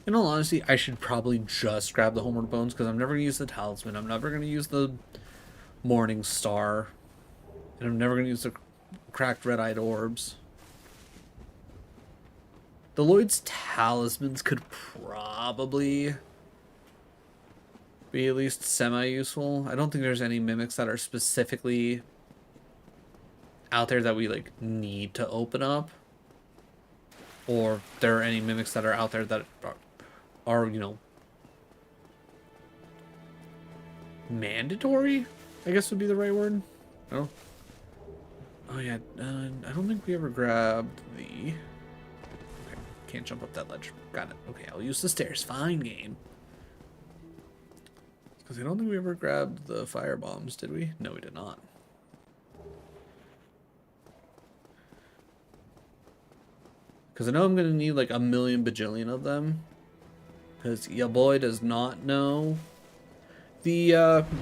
In all honesty, I should probably just grab the Homeward Bones because I'm never going to use the Talisman. I'm never going to use the Morning Star. And I'm never going to use the cracked red-eyed orbs. The Lloyd's Talismans could probably be at least semi-useful. I don't think there's any mimics that are specifically out there that we like need to open up. Or there are any mimics that are out there that are, you know, mandatory, I guess would be the right word. Oh. Oh yeah, I don't think we ever grabbed the... Okay, can't jump up that ledge. Got it. Okay, I'll use the stairs. Fine game. Because I don't think we ever grabbed the fire bombs, did we? No, we did not. Because I know I'm going to need like a million bajillion of them. Because your boy does not know the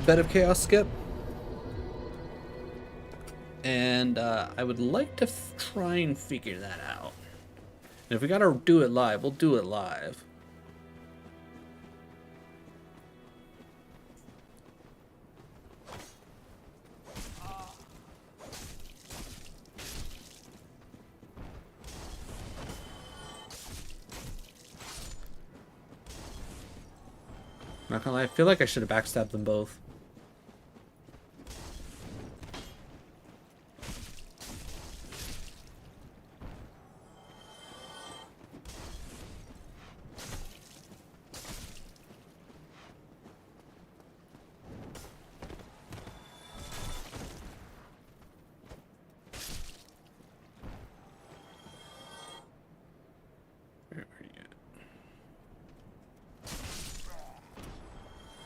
Bed of Chaos skip. And I would like to try and figure that out. And if we gotta do it live, we'll do it live. Not gonna lie, I feel like I should have backstabbed them both.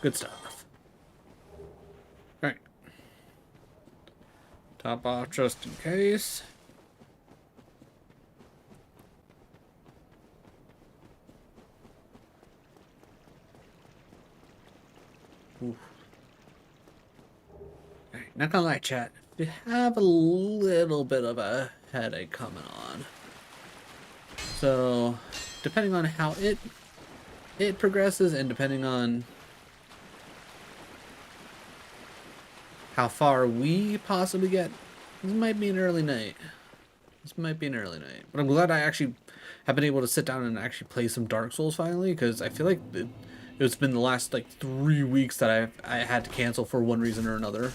Good stuff. Alright. Top off just in case. Oof. Alright, not gonna lie, chat. You have a little bit of a headache coming on. So, depending on how it progresses, and depending on how far we possibly get, this might be an early night. This might be an early night. But I'm glad I actually have been able to sit down and actually play some Dark Souls finally, because I feel like it's been the last like 3 weeks that I had to cancel for one reason or another.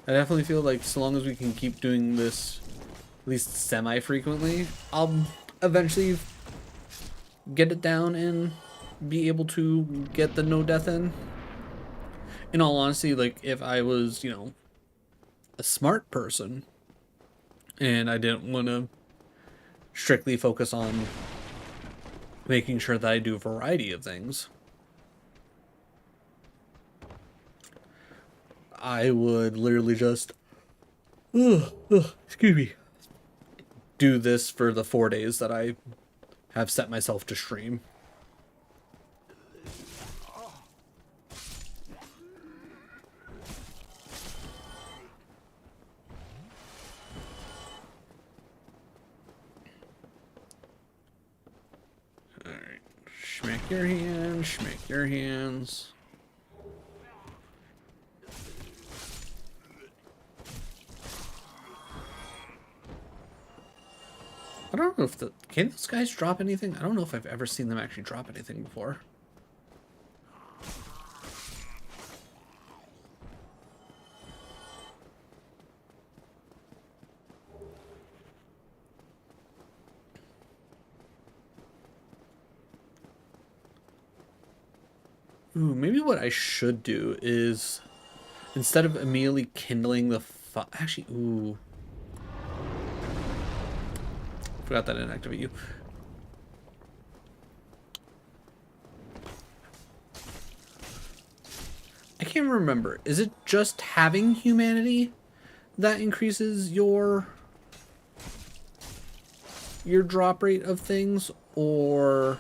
I definitely feel like so long as we can keep doing this at least semi-frequently, I'll eventually get it down and be able to get the no death in. In all honesty, like if I was, you know, a smart person and I didn't want to strictly focus on making sure that I do a variety of things, I would literally just excuse me, do this for the 4 days that I have set myself to stream. Alright. Schmack your hands, schmack your hands. I don't know if can those guys drop anything? I don't know if I've ever seen them actually drop anything before. Ooh, maybe what I should do is, instead of immediately kindling the actually, ooh. Forgot that I didn't activate you. I can't remember. Is it just having humanity that increases your drop rate of things, or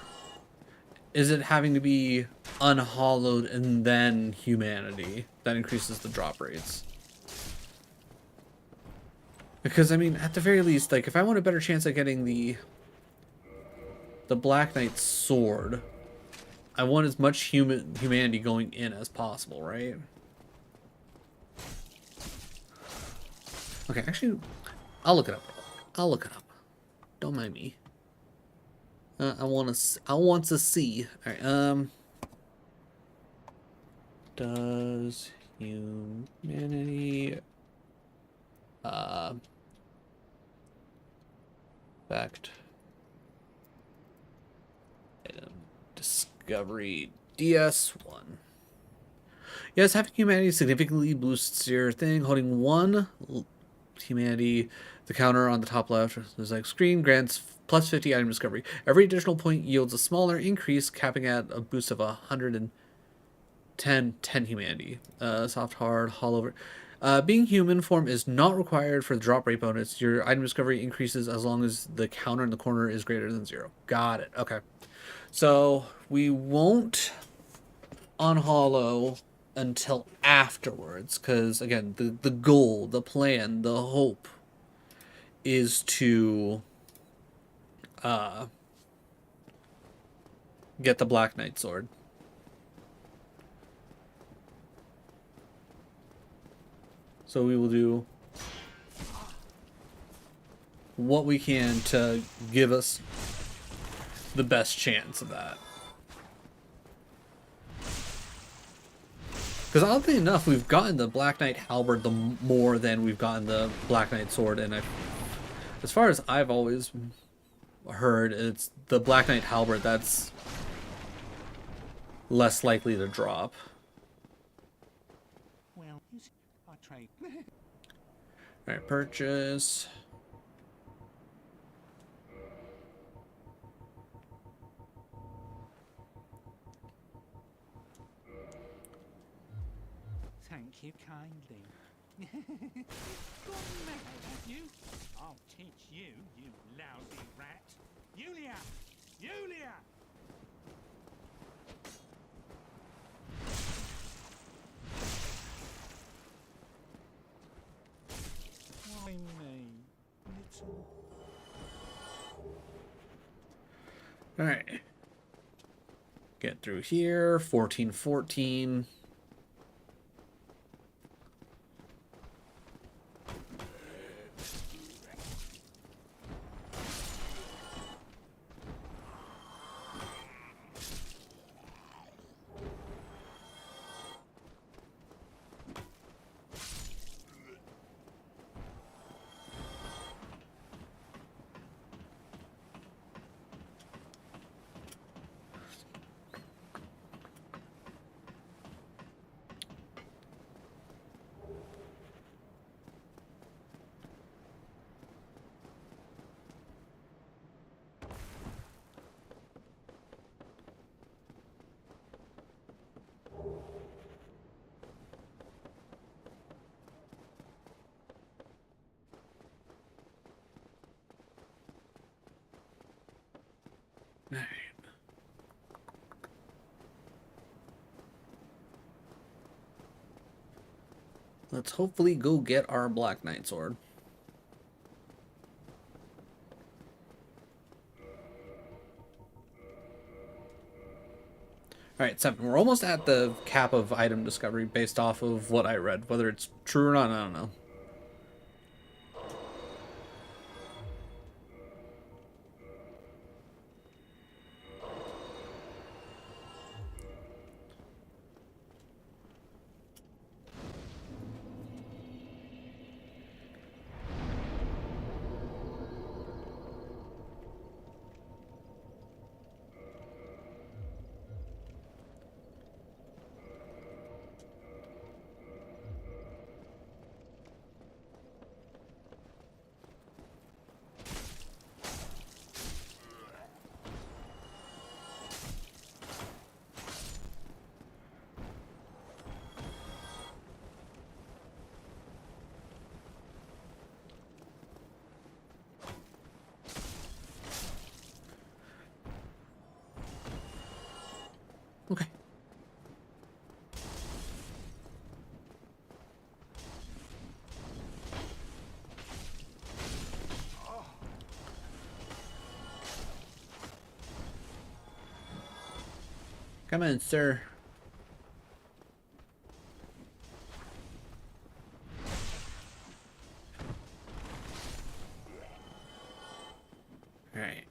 is it having to be unhallowed and then humanity that increases the drop rates? Because I mean, at the very least, like if I want a better chance at getting the Black Knight's sword, I want as much humanity going in as possible, right? Okay, actually, I'll look it up. I'll look it up. Don't mind me. I want to see. All right. Does humanity fact item discovery DS1? Yes, having humanity significantly boosts your thing. Holding one humanity, the counter on the top left, there's like screen grants plus 50 item discovery. Every additional point yields a smaller increase, capping at a boost of 110 humanity. Soft, hard, hollow. Being human form is not required for the drop rate bonus. Your item discovery increases as long as the counter in the corner is greater than 0. Got it. Okay. So we won't unhollow until afterwards, because again, the goal, the plan, the hope is to get the Black Knight sword. So we will do what we can to give us the best chance of that. Because oddly enough, we've gotten the Black Knight halberd the more than we've gotten the Black Knight sword, and as far as I've always heard, it's the Black Knight halberd that's less likely to drop. Well, I trade. Alright, purchase. thank you kindly. Gone mad, have you? I'll teach you, you lousy rat. Yulia! Yulia! Why me, little... All right. Get through here. 1414. All right. Let's hopefully go get our Black Knight sword. Alright, 7. We're almost at the cap of item discovery based off of what I read. Whether it's true or not, I don't know. Okay. Come in, sir. Alright.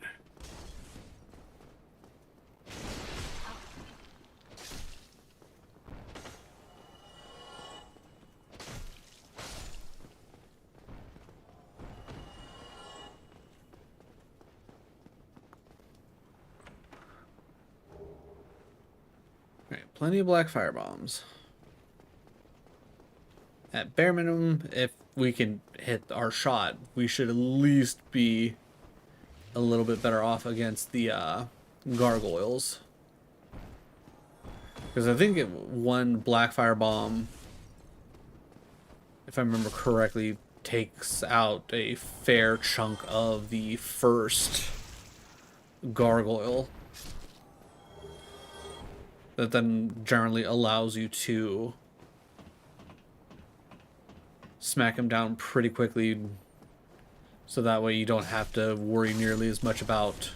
Alright, plenty of black fire bombs. At bare minimum, if we can hit our shot, we should at least be a little bit better off against the gargoyles. Because I think one black fire bomb, if I remember correctly, takes out a fair chunk of the first gargoyle. That then generally allows you to smack him down pretty quickly, so that way you don't have to worry nearly as much about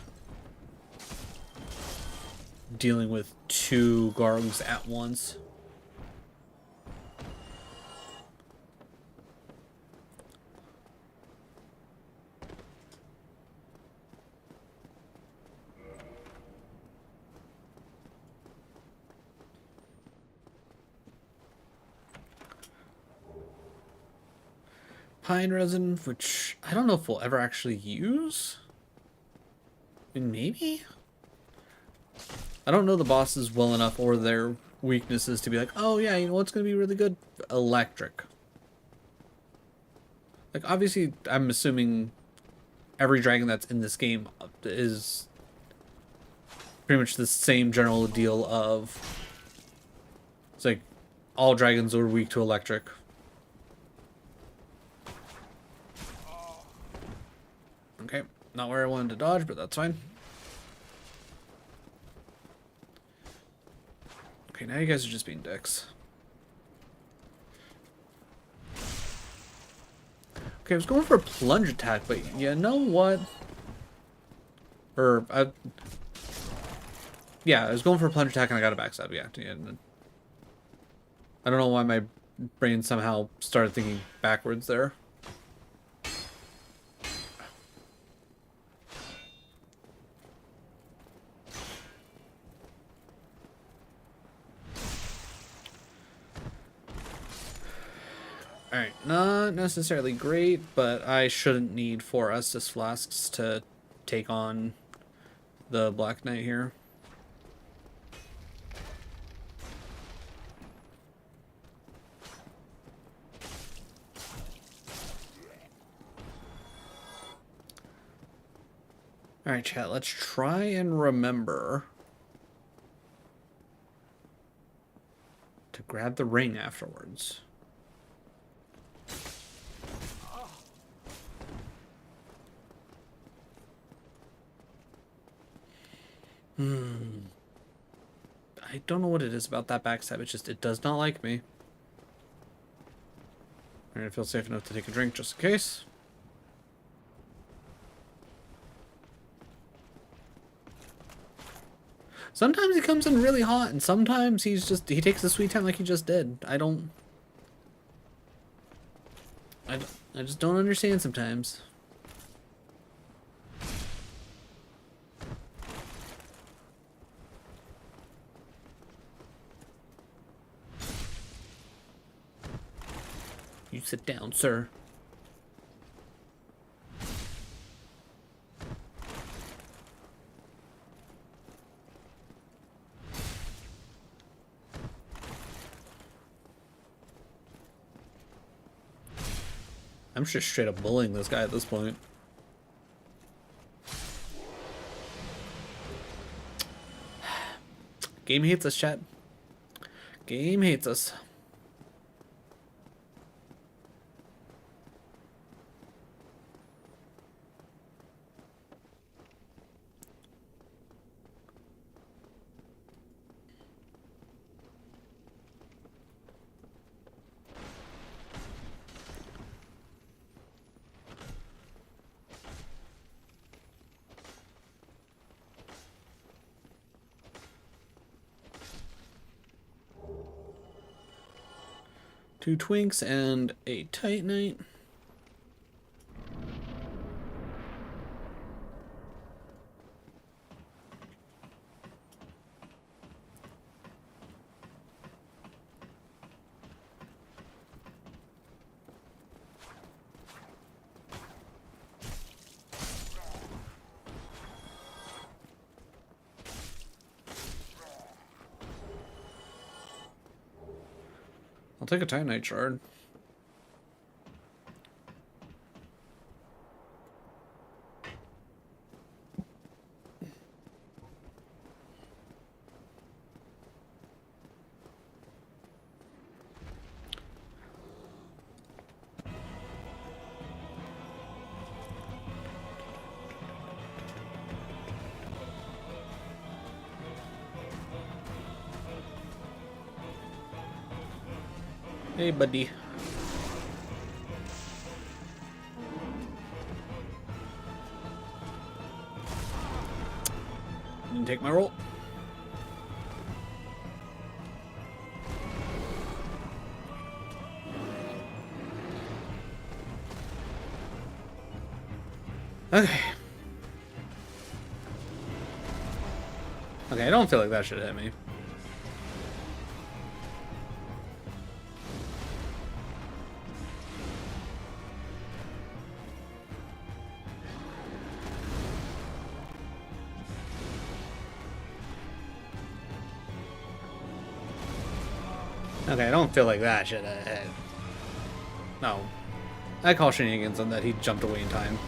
dealing with two gargs at once. Pine resin, which I don't know if we'll ever actually use. And maybe? I don't know the bosses well enough or their weaknesses to be like, oh yeah, you know what's going to be really good? Electric. Like, obviously, I'm assuming every dragon that's in this game is pretty much the same general deal of... It's like, all dragons are weak to electric. Okay, not where I wanted to dodge, but that's fine. Okay, now you guys are just being dicks. Okay, I was going for a plunge attack, but you know what? Yeah, I was going for a plunge attack and I got a backstab. Yeah. I don't know why my brain somehow started thinking backwards there. Alright, not necessarily great, but I shouldn't need 4 Estus Flasks to take on the Black Knight here. Alright, chat, let's try and remember to grab the ring afterwards. I don't know what it is about that backstab. It's just, it does not like me. Alright, I feel safe enough to take a drink just in case. Sometimes he comes in really hot, and sometimes he takes the sweet time like he just did. I just don't understand sometimes. You sit down, sir. I'm just straight up bullying this guy at this point. Game hates us, chat. Game hates us. Two Twinks and a Titanite. I'll take a Titanite shard. Hey, buddy. Didn't take my roll. Okay. Okay, I don't feel like that should hit me. Okay, I don't feel like that should have hit. No. I call shenanigans on that. He jumped away in time.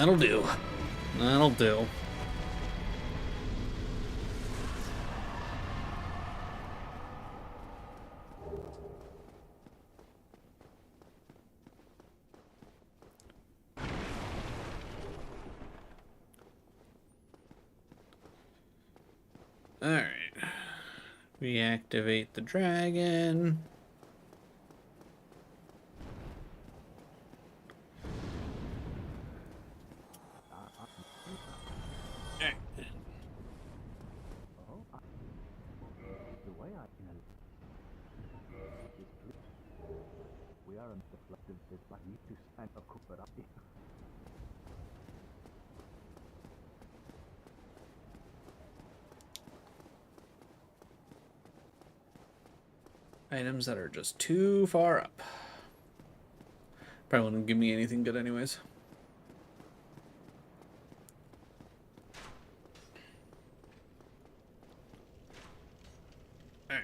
That'll do. That'll do. Alright. Reactivate the dragon. The way I can is we are in the reflective is like you to stand a cook but up. Items that are just too far up. Probably wouldn't give me anything good anyways. Alright.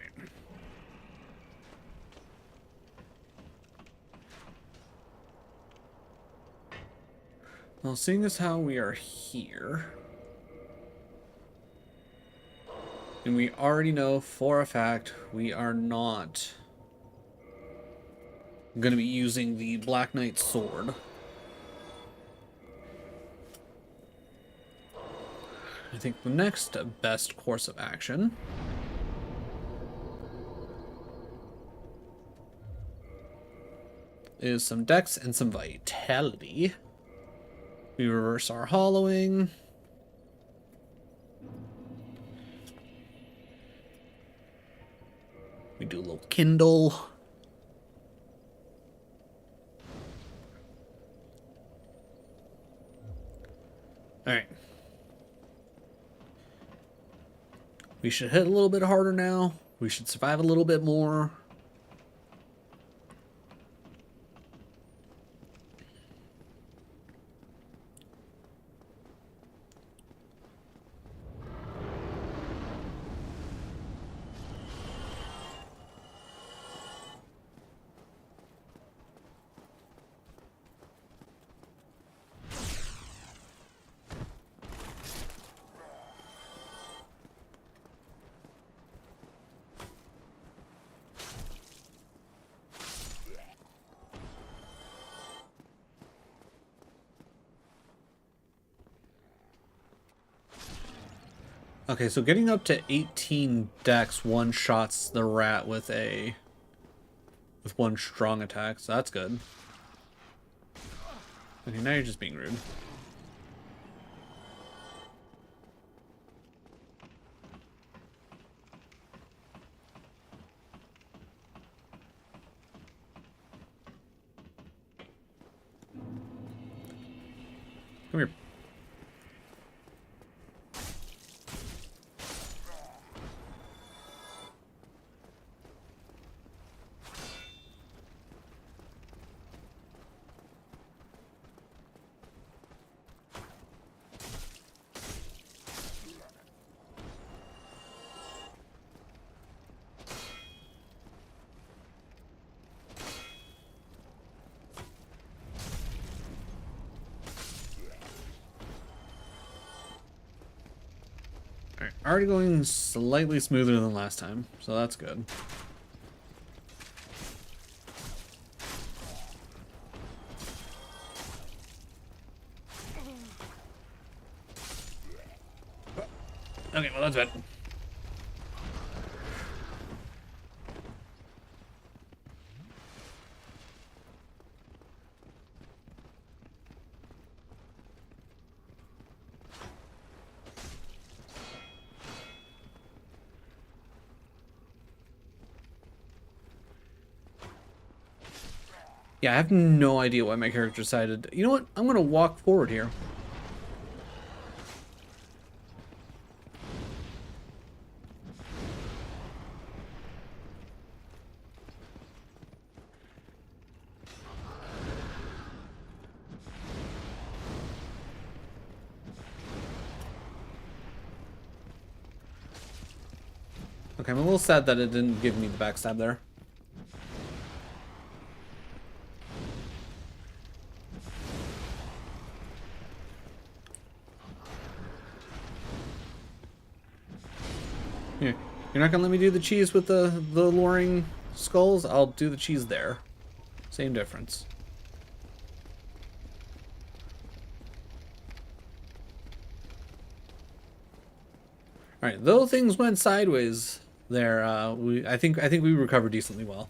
Well, seeing as how we are here, and we already know for a fact we are not going to be using the Black Knight sword. I think the next best course of action is some dex and some vitality. We reverse our hollowing. We do a little kindle. Alright. We should hit a little bit harder now. We should survive a little bit more. Okay, so getting up to 18 dex one-shots the rat with one strong attack, so that's good. Okay, now you're just being rude. Come here. Alright, already going slightly smoother than last time, so that's good. Okay, well that's bad. Yeah, I have no idea why my character decided, you know what, I'm gonna walk forward here. Okay, I'm a little sad that it didn't give me the backstab there. Here, you're not gonna let me do the cheese with the luring skulls? I'll do the cheese there. Same difference. All right, though things went sideways there, I think we recovered decently well.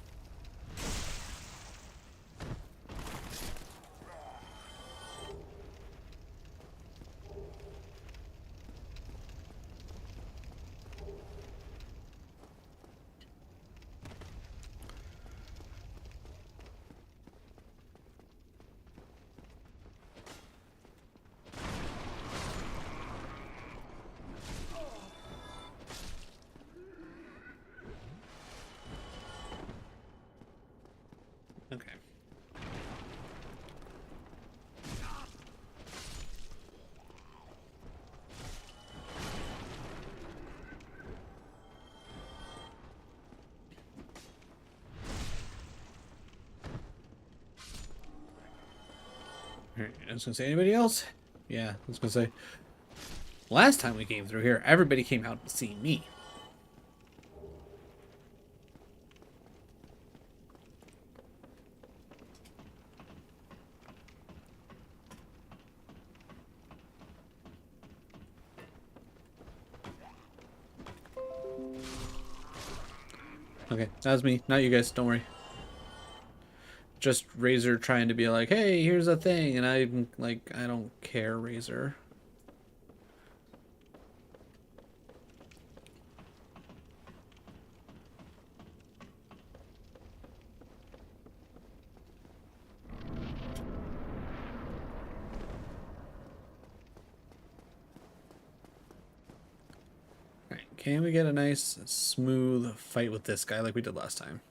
Okay. Alright, I was gonna say, anybody else? Yeah, I was gonna say. Last time we came through here, everybody came out to see me. Okay, that was me, not you guys, don't worry. Just Razor trying to be like, hey, here's a thing, and I'm like, I don't care, Razor. Alright, can we get a nice, smooth fight with this guy like we did last time?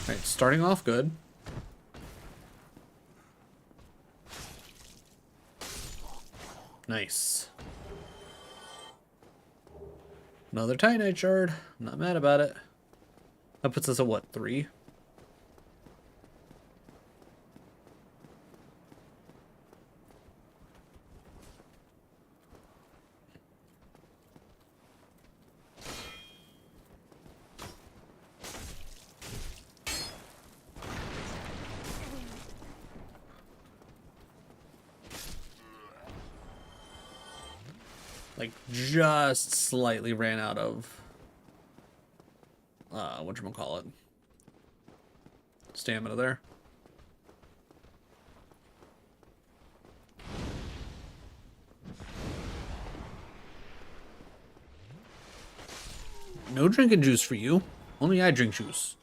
Alright, starting off good. Nice. Another Titanite shard. I'm not mad about it. That puts us at what, 3? Like, just slightly ran out of whatchamacallit, stamina there. No drinking juice for you. Only I drink juice.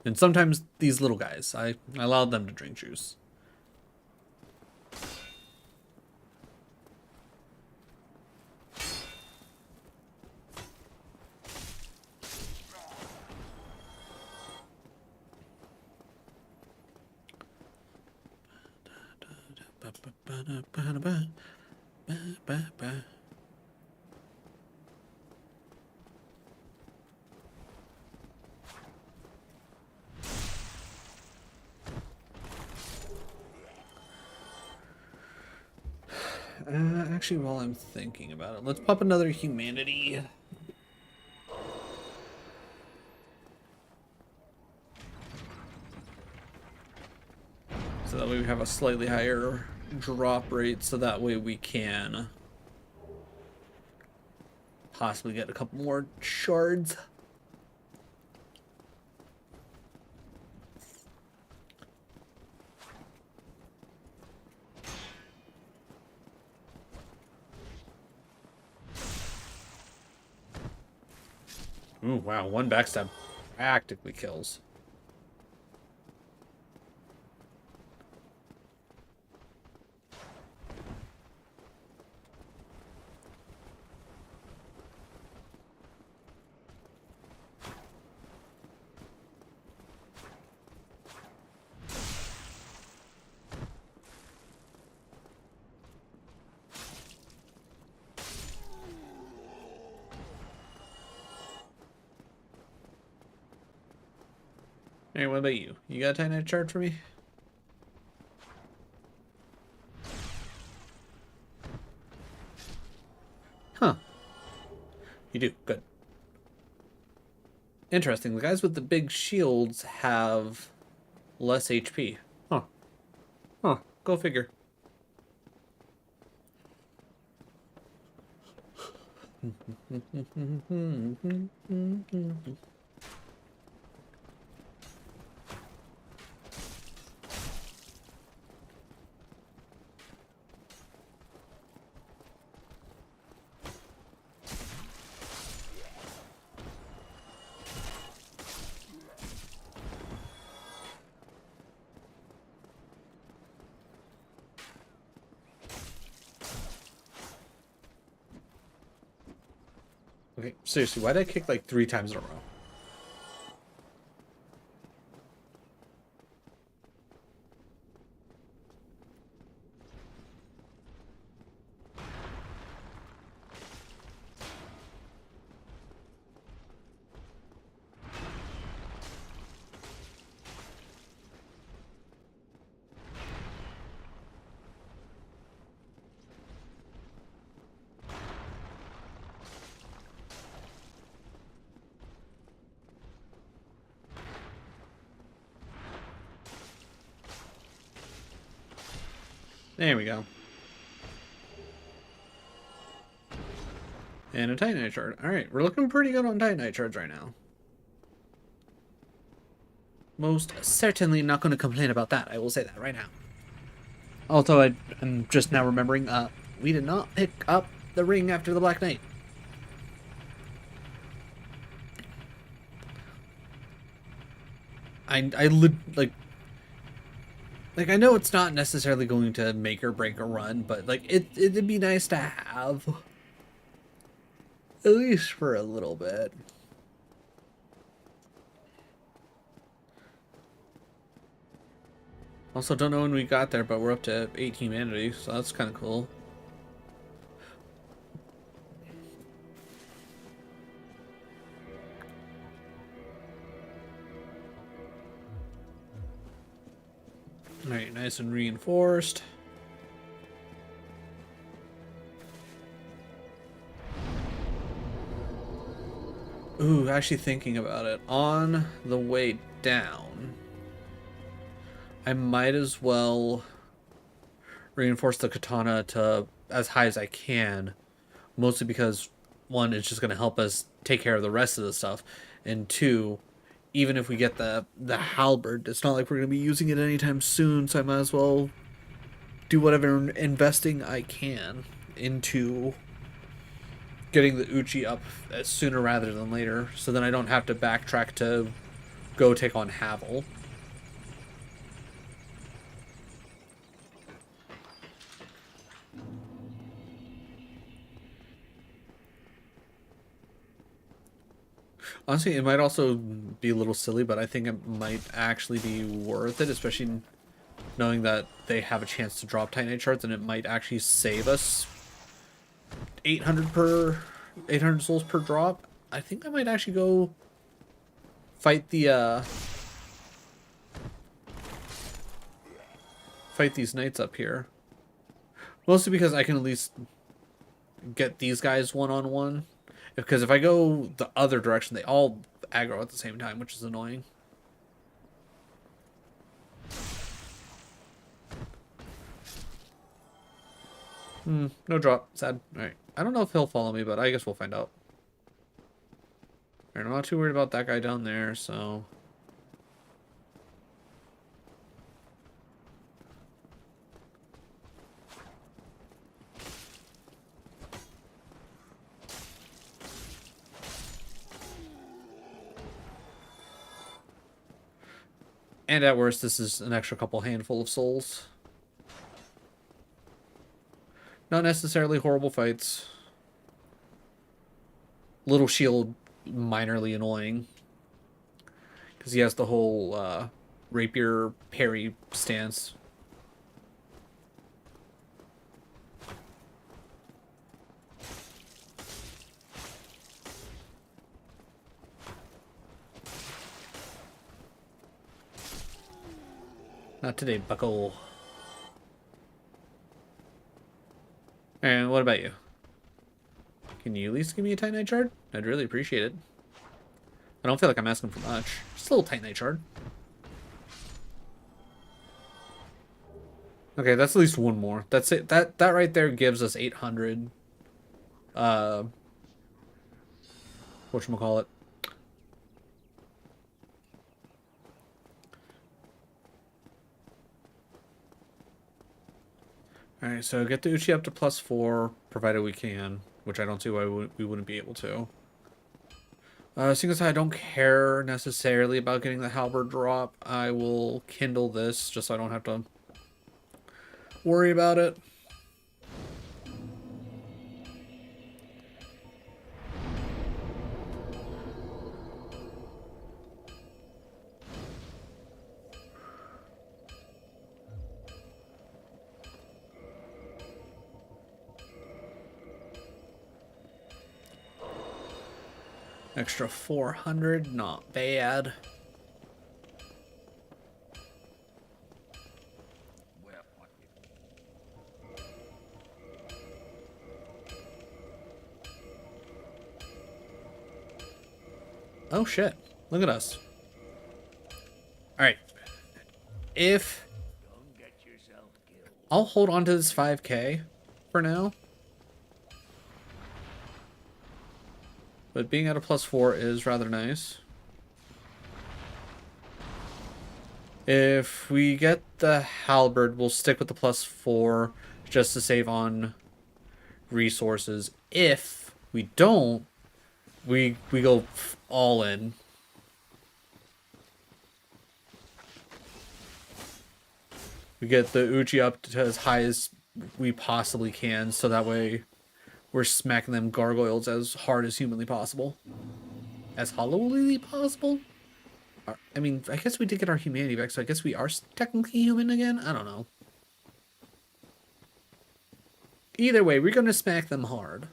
And sometimes these little guys, I allowed them to drink juice. Actually, while I'm thinking about it, let's pop another humanity. So that way we have a slightly higher drop rate, so that way we can possibly get a couple more shards. Ooh, wow, one backstab practically kills. Hey, what about you? You got a Titanite chart for me? Huh. You do. Good. Interesting. The guys with the big shields have less HP. Huh. Huh. Go figure. Okay, seriously, why did I kick like 3 times in a row? There we go. And a Titanite shard. Alright, we're looking pretty good on Titanite shards right now. Most certainly not going to complain about that. I will say that right now. Although I'm just now remembering, we did not pick up the ring after the Black Knight. Like I know it's not necessarily going to make or break a run, but like it'd be nice to have at least for a little bit. Also, don't know when we got there, but we're up to 8 humanity, so that's kind of cool. Alright, nice and reinforced. Ooh, actually thinking about it. On the way down, I might as well reinforce the katana to as high as I can. Mostly because, one, it's just going to help us take care of the rest of the stuff. And two, even if we get the halberd, it's not like we're going to be using it anytime soon, so I might as well do whatever investing I can into getting the Uchi up sooner rather than later, so then I don't have to backtrack to go take on Havel. Honestly, it might also be a little silly, but I think it might actually be worth it, especially knowing that they have a chance to drop Titanite shards, and it might actually save us 800 souls per drop. I think I might actually go fight the fight these knights up here. Mostly because I can at least get these guys one-on-one. Because if I go the other direction, they all aggro at the same time, which is annoying. No drop. Sad. Alright. I don't know if he'll follow me, but I guess we'll find out. Alright, I'm not too worried about that guy down there, so... And at worst, this is an extra couple handful of souls. Not necessarily horrible fights. Little shield, minorly annoying. Because he has the whole rapier parry stance. Not today, bucko. And what about you? Can you at least give me a Titanite shard? I'd really appreciate it. I don't feel like I'm asking for much. Just a little Titanite shard. Okay, that's at least one more. That's it. That right there gives us 800. Whatchamacallit? Alright, so get the Uchi up to +4, provided we can, which I don't see why we wouldn't be able to. Seeing as I don't care necessarily about getting the halberd drop, I will kindle this just so I don't have to worry about it. Extra 400, not bad. Oh shit, look at us. Alright. If... I'll hold on to this 5k for now. But being at a +4 is rather nice. If we get the halberd, we'll stick with the +4 just to save on resources. If we don't, we go all in. We get the Uchi up to as high as we possibly can, so that way we're smacking them gargoyles as hard as humanly possible. As hollowly possible? I mean, I guess we did get our humanity back, so I guess we are technically human again? I don't know. Either way, we're going to smack them hard.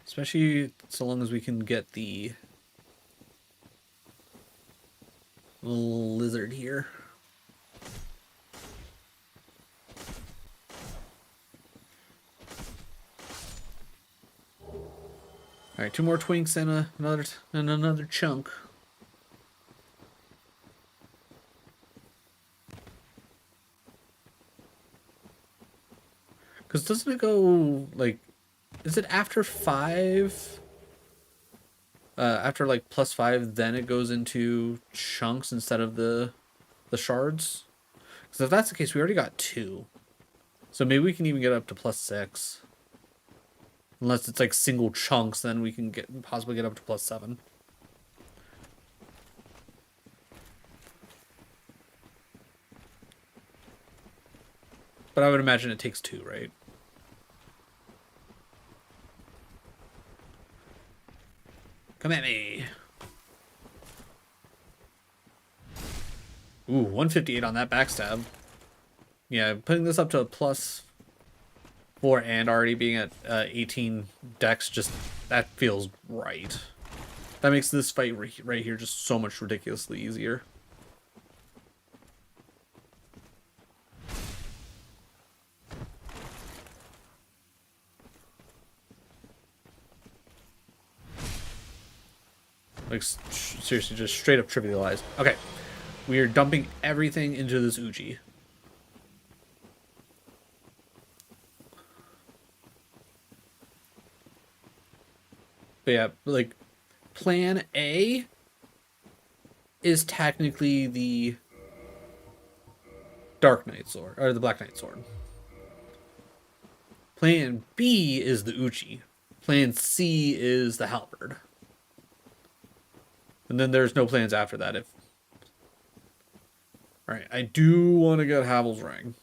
Especially so long as we can get the little lizard here. Alright, 2 more twinks and another chunk. Because doesn't it go, like... Is it after 5? After, like, +5, then it goes into chunks instead of the shards? Because if that's the case, we already got 2. So maybe we can even get up to +6. Unless it's, like, single chunks, then we can possibly get up to +7. But I would imagine it takes 2, right? Come at me. Ooh, 158 on that backstab. Yeah, putting this up to a +4 and already being at 18 dex, just, that feels right. That makes this fight right here just so much ridiculously easier. Like, seriously, just straight up trivialized. Okay, we are dumping everything into this Uchi. But yeah, like, plan A is technically the Dark Knight sword, or the Black Knight sword. Plan B is the Uchi. Plan C is the halberd. And then there's no plans after that. Alright, I do want to get Havel's Ring.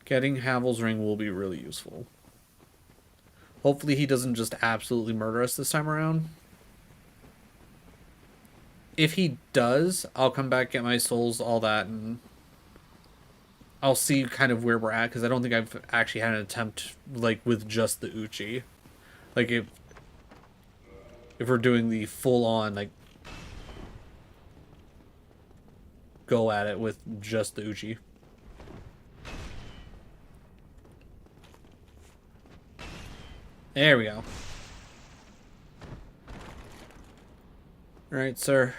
Getting Havel's Ring will be really useful. Hopefully he doesn't just absolutely murder us this time around. If he does, I'll come back, get my souls, all that, and I'll see kind of where we're at, because I don't think I've actually had an attempt like with just the Uchi. Like if we're doing the full on like go at it with just the Uchi. There we go. All right, sir.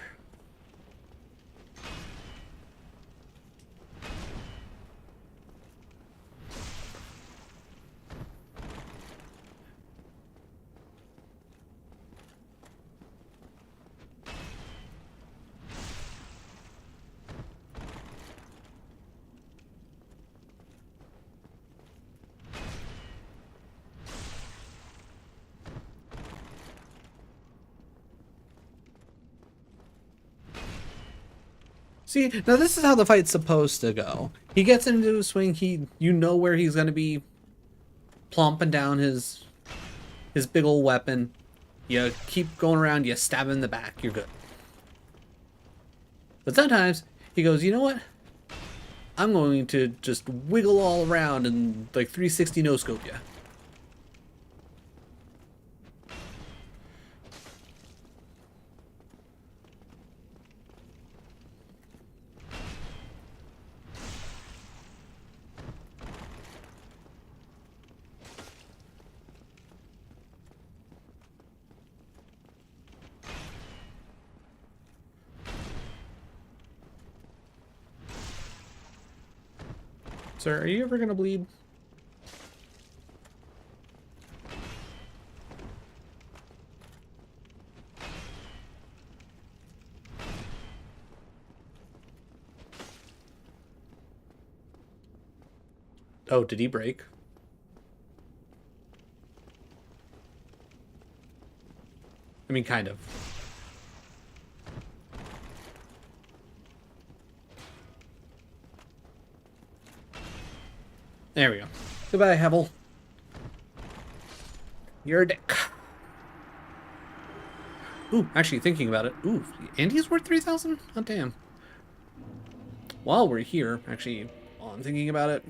See, now this is how the fight's supposed to go. He gets into a swing, you know where he's gonna be plomping down his big old weapon. You keep going around, you stab him in the back, you're good. But sometimes he goes, you know what? I'm going to just wiggle all around and like 360 no scope you. Sir, are you ever gonna bleed? Oh, did he break? I mean, kind of. There we go. Goodbye, Hebel. You're a dick. Ooh, actually thinking about it. Ooh, Andy's worth 3,000? Oh, damn. While we're here, actually, while I'm thinking about it.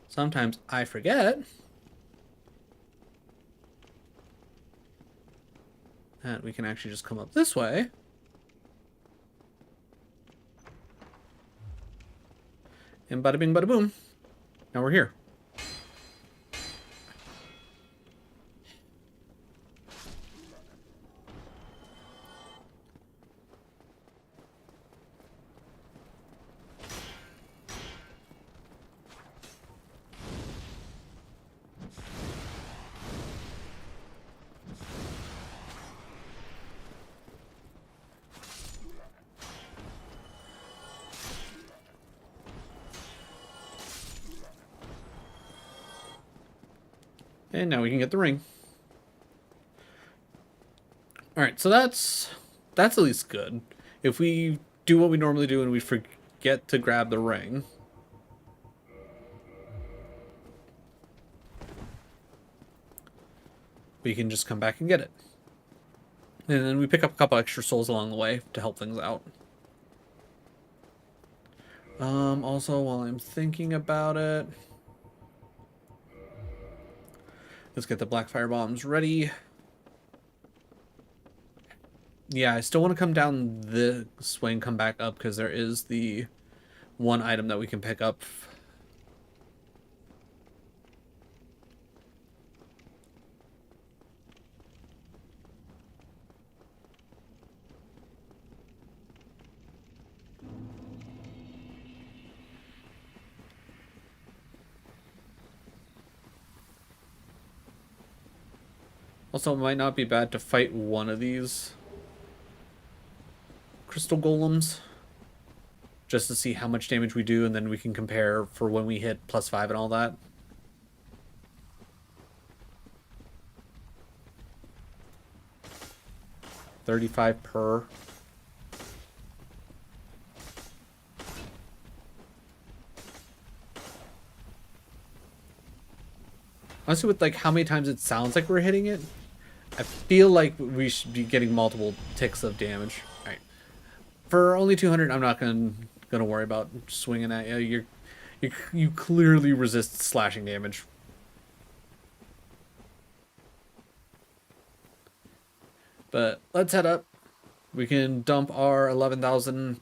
Sometimes I forget that we can actually just come up this way. And bada bing, bada boom. Now we're here. And now we can get the ring. Alright, so that's at least good. If we do what we normally do and we forget to grab the ring, we can just come back and get it. And then we pick up a couple extra souls along the way to help things out. Also, while I'm thinking about it, let's get the black fire bombs ready. Yeah, I still want to come down this way and come back up, because there is the one item that we can pick up. Also, it might not be bad to fight one of these crystal golems, just to see how much damage we do, and then we can compare for when we hit +5 and all that. $35 per. Honestly, with like how many times it sounds like we're hitting it, I feel like we should be getting multiple ticks of damage. Alright. For only 200, I'm not gonna worry about swinging at you. You clearly resist slashing damage. But let's head up. We can dump our 11,000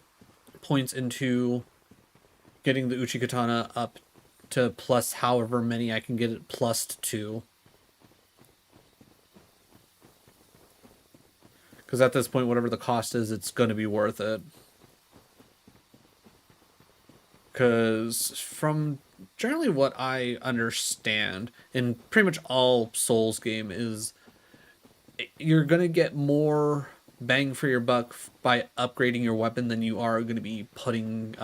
points into getting the Uchi Katana up to plus however many I can get it plussed to. Because at this point, whatever the cost is, it's going to be worth it. Because from generally what I understand in pretty much all Souls game is you're going to get more bang for your buck by upgrading your weapon than you are going to be putting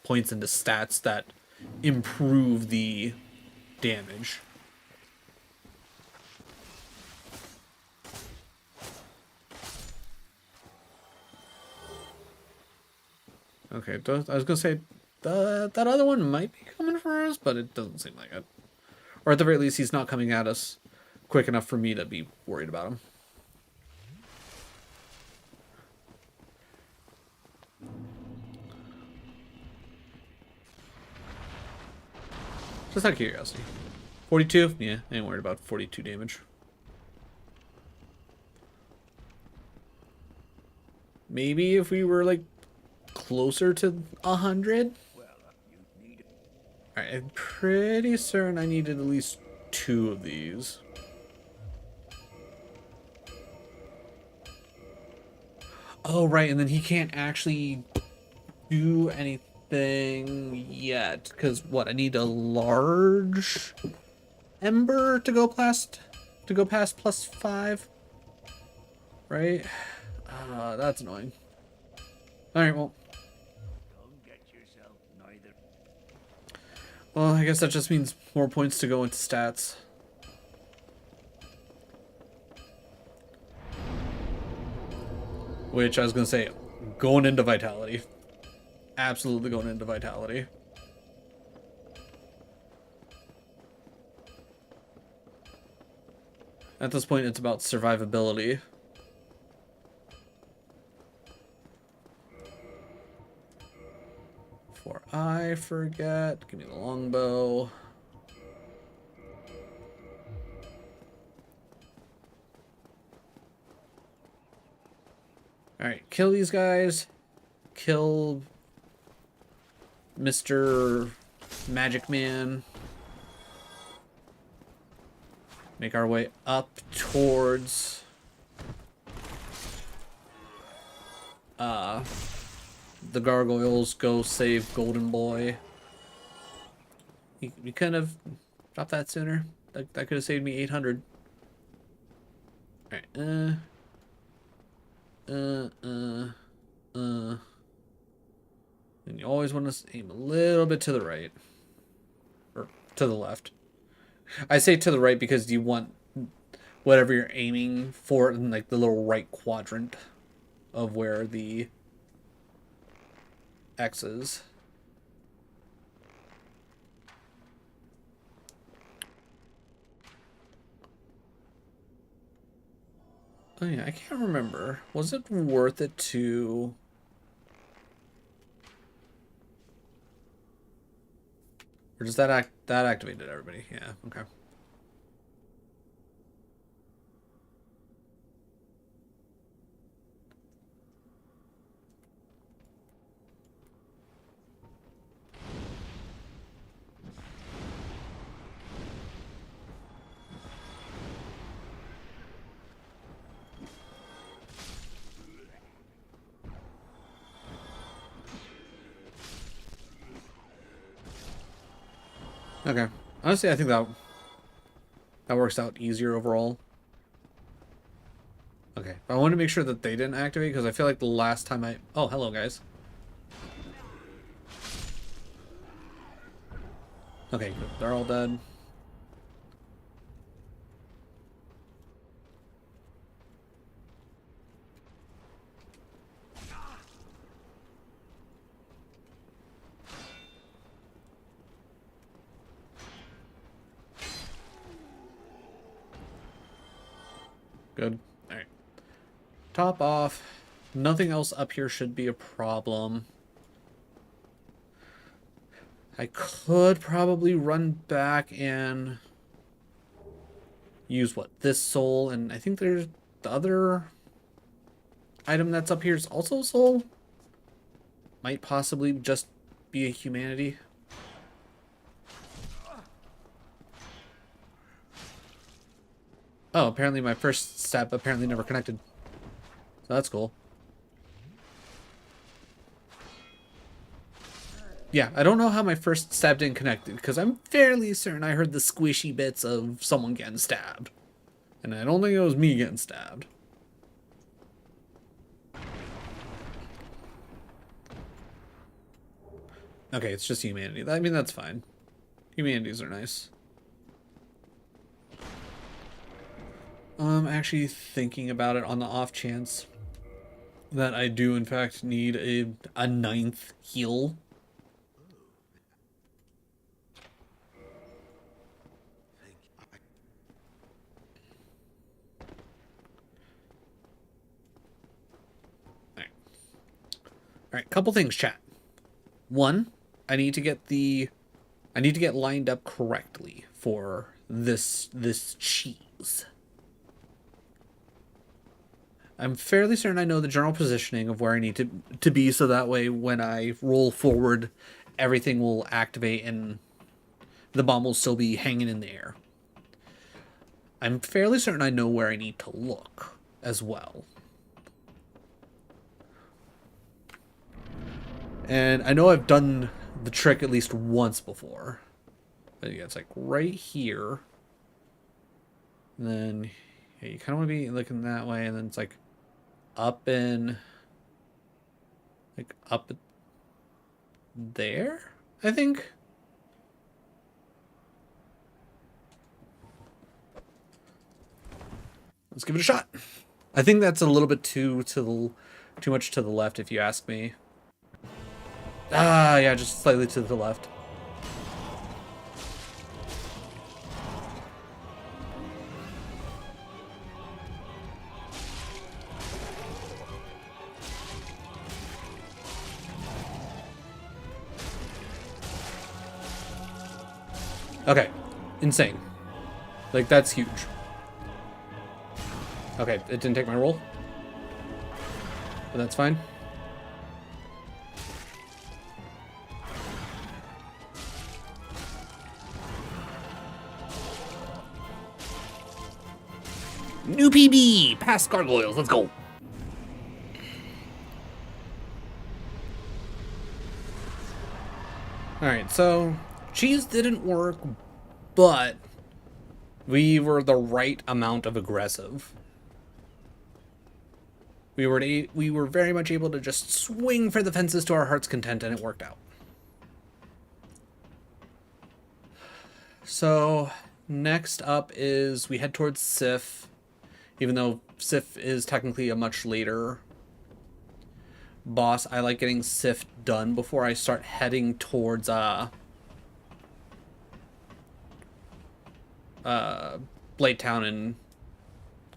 points into stats that improve the damage. Okay, I was going to say that other one might be coming for us, but it doesn't seem like it. Or at the very least, he's not coming at us quick enough for me to be worried about him. Just out of curiosity. 42? Yeah, I ain't worried about 42 damage. Maybe if we were, like, closer to 100? Alright, I'm pretty certain I needed at least 2 of these. Oh, right, and then he can't actually do anything yet. Because, what, I need a large ember to go past plus 5? Right? That's annoying. Alright, well. Don't get yourself neither. Well, I guess that just means more points to go into stats. Which I was going to say, going into vitality. Absolutely going into vitality. At this point, it's about survivability. Before I forget, give me the longbow. Alright, kill these guys. Kill Mr. Magic Man. Make our way up towards the gargoyles. Go save Golden Boy. You kind of dropped that sooner. That could have saved me 800. Alright, and you always want to aim a little bit to the right. Or to the left. I say to the right because you want whatever you're aiming for in like the little right quadrant of where the X is. Oh yeah, I can't remember. Was it worth it to... Or does that that activated everybody? Yeah, okay. Okay. Honestly, I think that works out easier overall. Okay. But I want to make sure that they didn't activate because I feel like the last time I... Oh, hello, guys. Okay, good. They're all dead. Good. Alright. Top off. Nothing else up here should be a problem. I could probably run back and use what? This soul, and I think there's the other item that's up here is also soul. Might possibly just be a humanity. Oh, apparently my first step apparently never connected. So that's cool. Yeah, I don't know how my first stab didn't connect, because I'm fairly certain I heard the squishy bits of someone getting stabbed. And I don't think it was me getting stabbed. Okay, it's just humanity. I mean, that's fine. Humanities are nice. I'm actually thinking about it on the off chance that I do in fact need a 9th heal. Alright, couple things, chat. One, I need to get lined up correctly for this cheese. I'm fairly certain I know the general positioning of where I need to be, so that way when I roll forward, everything will activate and the bomb will still be hanging in the air. I'm fairly certain I know where I need to look as well. And I know I've done the trick at least once before. But yeah, it's like right here. And then yeah, you kind of want to be looking that way, and then it's like up and like up there, I think. Let's give it a shot. I think that's a little bit too much to the left, if you ask me. Ah, yeah, just slightly to the left. Okay, insane. Like, that's huge. Okay, it didn't take my roll. But that's fine. New PB! Past gargoyles, let's go! Alright, so cheese didn't work, but we were the right amount of aggressive. We were very much able to just swing for the fences to our heart's content, and it worked out. So next up is we head towards Sif, even though Sif is technically a much later boss. I like getting Sif done before I start heading towards Blade Town and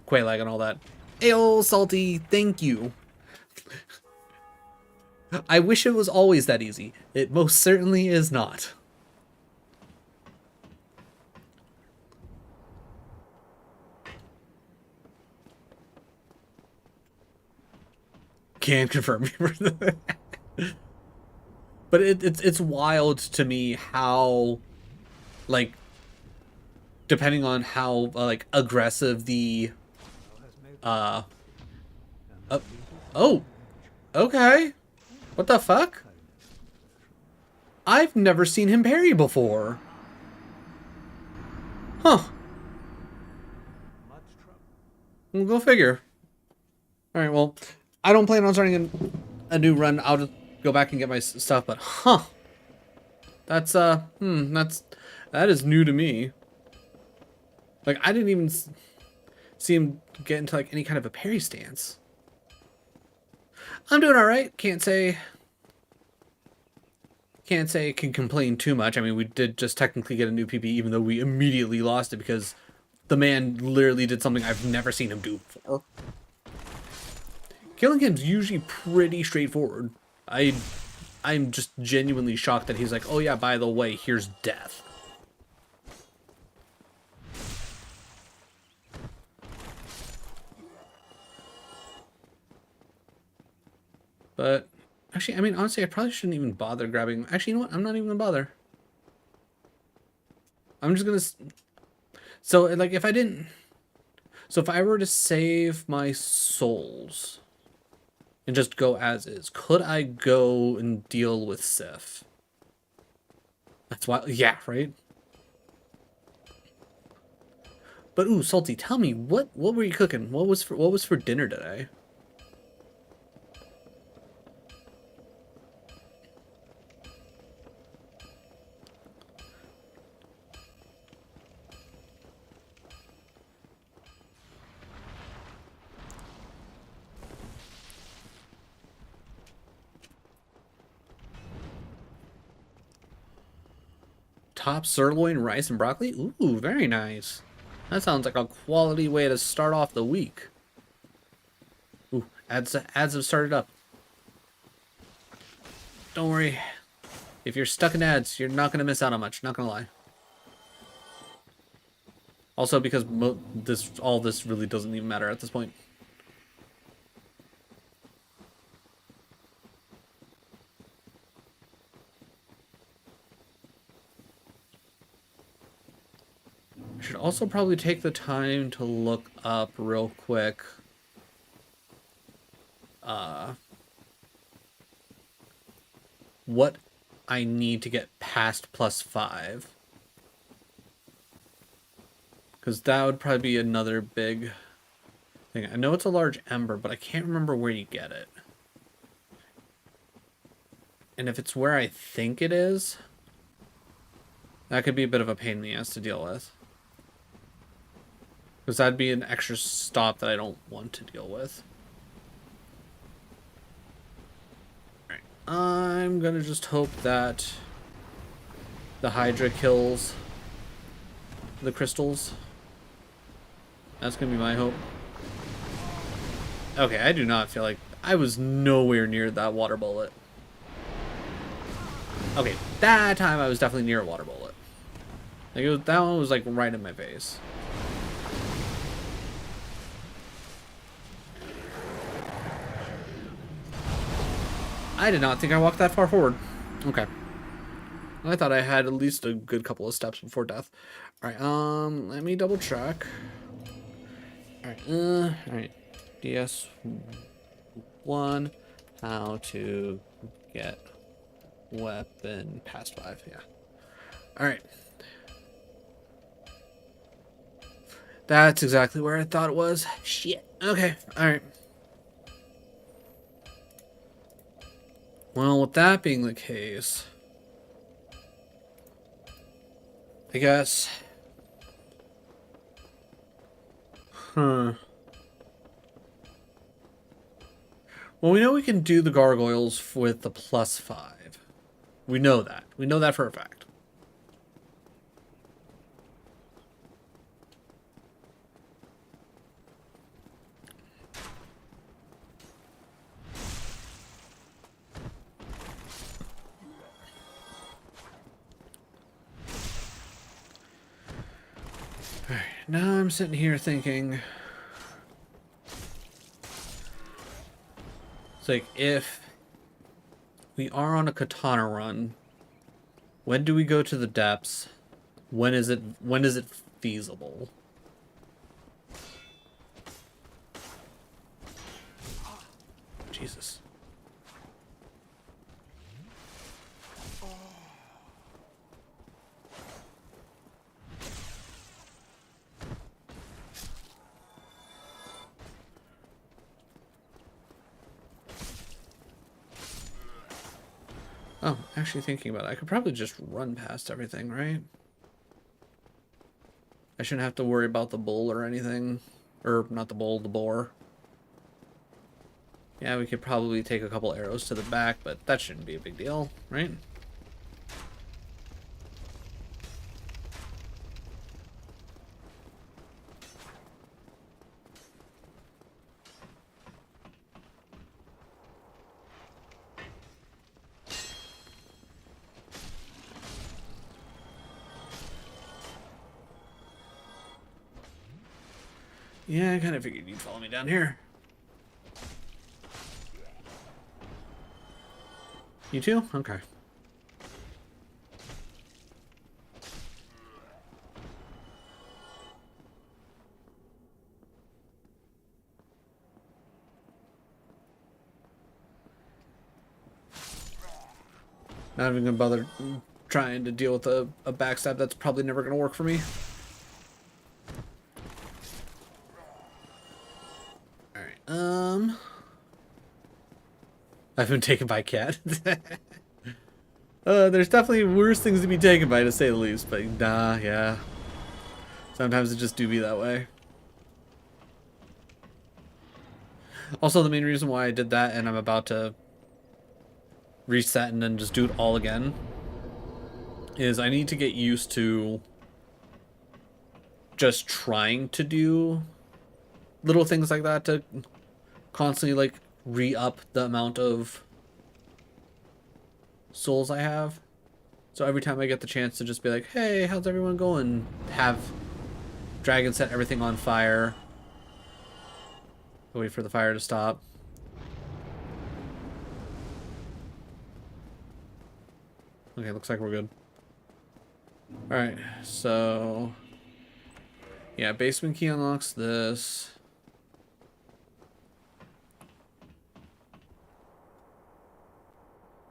Quaylag and all that. Ayo, Salty, thank you. I wish it was always that easy. It most certainly is not. Can confirm. But it's wild to me how, like, depending on how like aggressive the oh, okay, what the fuck? I've never seen him parry before. Huh. We'll go figure. All right, well, I don't plan on starting a new run. I'll just go back and get my stuff, but huh. That's that is new to me. Like, I didn't even see him get into like any kind of a parry stance. I'm doing all right. Can't say I can complain too much. I mean, we did just technically get a new PB, even though we immediately lost it because the man literally did something I've never seen him do before. Killing him's usually pretty straightforward. I'm just genuinely shocked that he's like, oh yeah, by the way, here's death. But actually, I mean, honestly, I probably shouldn't even bother grabbing. Actually, you know what? I'm not even gonna bother. I'm just gonna. So like, if I didn't. So if I were to save my souls and just go as is, could I go and deal with Sif? That's why. Yeah, right. But ooh, Salty, tell me what were you cooking? What was for dinner today? Top sirloin, rice, and broccoli? Ooh, very nice. That sounds like a quality way to start off the week. Ooh, ads have started up. Don't worry. If you're stuck in ads, you're not going to miss out on much. Not going to lie. Also, because all this really doesn't even matter at this point. I should also probably take the time to look up real quick. What I need to get past +5. Because that would probably be another big thing. I know it's a large ember, but I can't remember where you get it. And if it's where I think it is, that could be a bit of a pain in the ass to deal with. Because that'd be an extra stop that I don't want to deal with. Alright. I'm gonna just hope that the Hydra kills the crystals. That's gonna be my hope. Okay, I do not feel like... I was nowhere near that water bullet. Okay, that time I was definitely near a water bullet. Like that one was like right in my face. I did not think I walked that far forward. Okay. I thought I had at least a good couple of steps before death. Alright, let me double check. Alright, DS1, how to get weapon past 5, yeah. Alright. That's exactly where I thought it was. Shit. Okay, alright. Well, with that being the case, I guess... Well, we know we can do the gargoyles with the +5. We know that. We know that for a fact. Alright, now I'm sitting here thinking... It's like, if we are on a katana run, when do we go to the depths? When is it feasible? Jesus. Oh, actually thinking about it, I could probably just run past everything, right? I shouldn't have to worry about the bull or anything. Or, not the bull, the boar. Yeah, we could probably take a couple arrows to the back, but that shouldn't be a big deal, right? Yeah, I kind of figured you'd follow me down here. You too? Okay. Not even gonna bother trying to deal with a backstab. That's probably never gonna work for me. Alright, I've been taken by a cat. There's definitely worse things to be taken by, to say the least, but nah, yeah. Sometimes it just do be that way. Also, the main reason why I did that, and I'm about to reset and then just do it all again, is I need to get used to just trying to do little things like that to constantly, like, re-up the amount of souls I have. So every time I get the chance to just be like, hey, how's everyone going? Have Dragon set everything on fire. Wait for the fire to stop. Okay, looks like we're good. Alright, so... yeah, basement key unlocks this.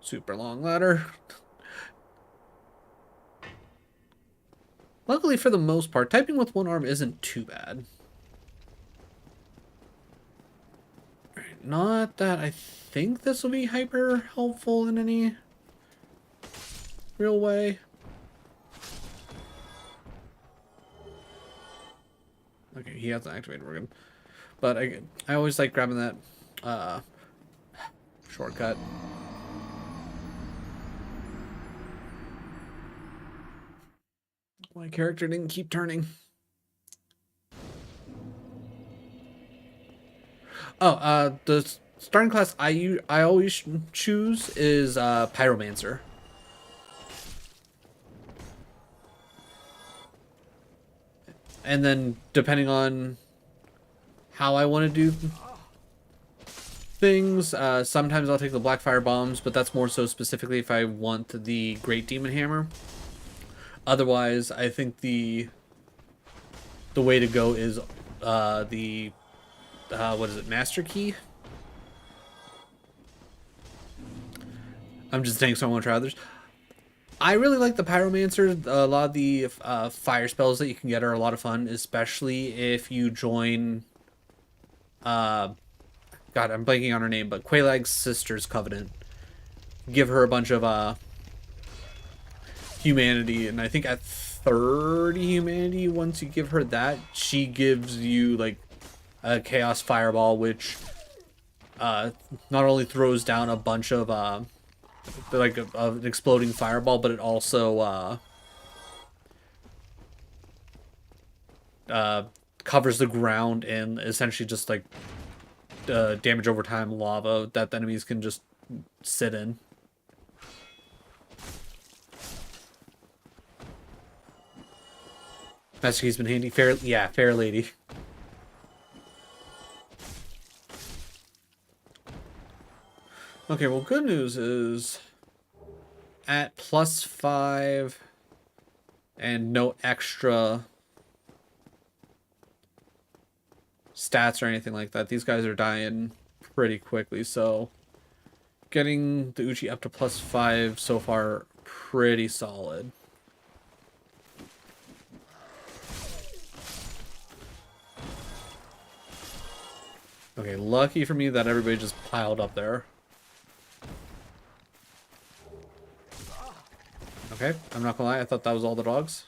Super long ladder. Luckily, for the most part, typing with one arm isn't too bad. Alright, not that I think this will be hyper helpful in any real way. Okay, he hasn't activated, we're good. But I always like grabbing that shortcut. My character didn't keep turning. Oh, the starting class I always choose is Pyromancer. And then depending on how I want to do things, sometimes I'll take the Blackfire Bombs, but that's more so specifically if I want the Great Demon Hammer. Otherwise, I think the way to go is the what is it, Master Key? I'm just saying, so I want to try others. I really like the Pyromancer. A lot of the fire spells that you can get are a lot of fun, especially if you join... God, I'm blanking on her name, but Quaelag's sister's Covenant. Give her a bunch of humanity, and I think at 30 humanity, once you give her that, she gives you, like, a Chaos Fireball, which not only throws down a bunch of... like an exploding fireball, but it also covers the ground and essentially just like damage over time lava that the enemies can just sit in. Master Key's been handy. Fair lady. Okay, well, good news is at +5 and no extra stats or anything like that, these guys are dying pretty quickly, so getting the Uchi up to +5 so far, pretty solid. Okay, lucky for me that everybody just piled up there. Okay, I'm not gonna lie, I thought that was all the dogs.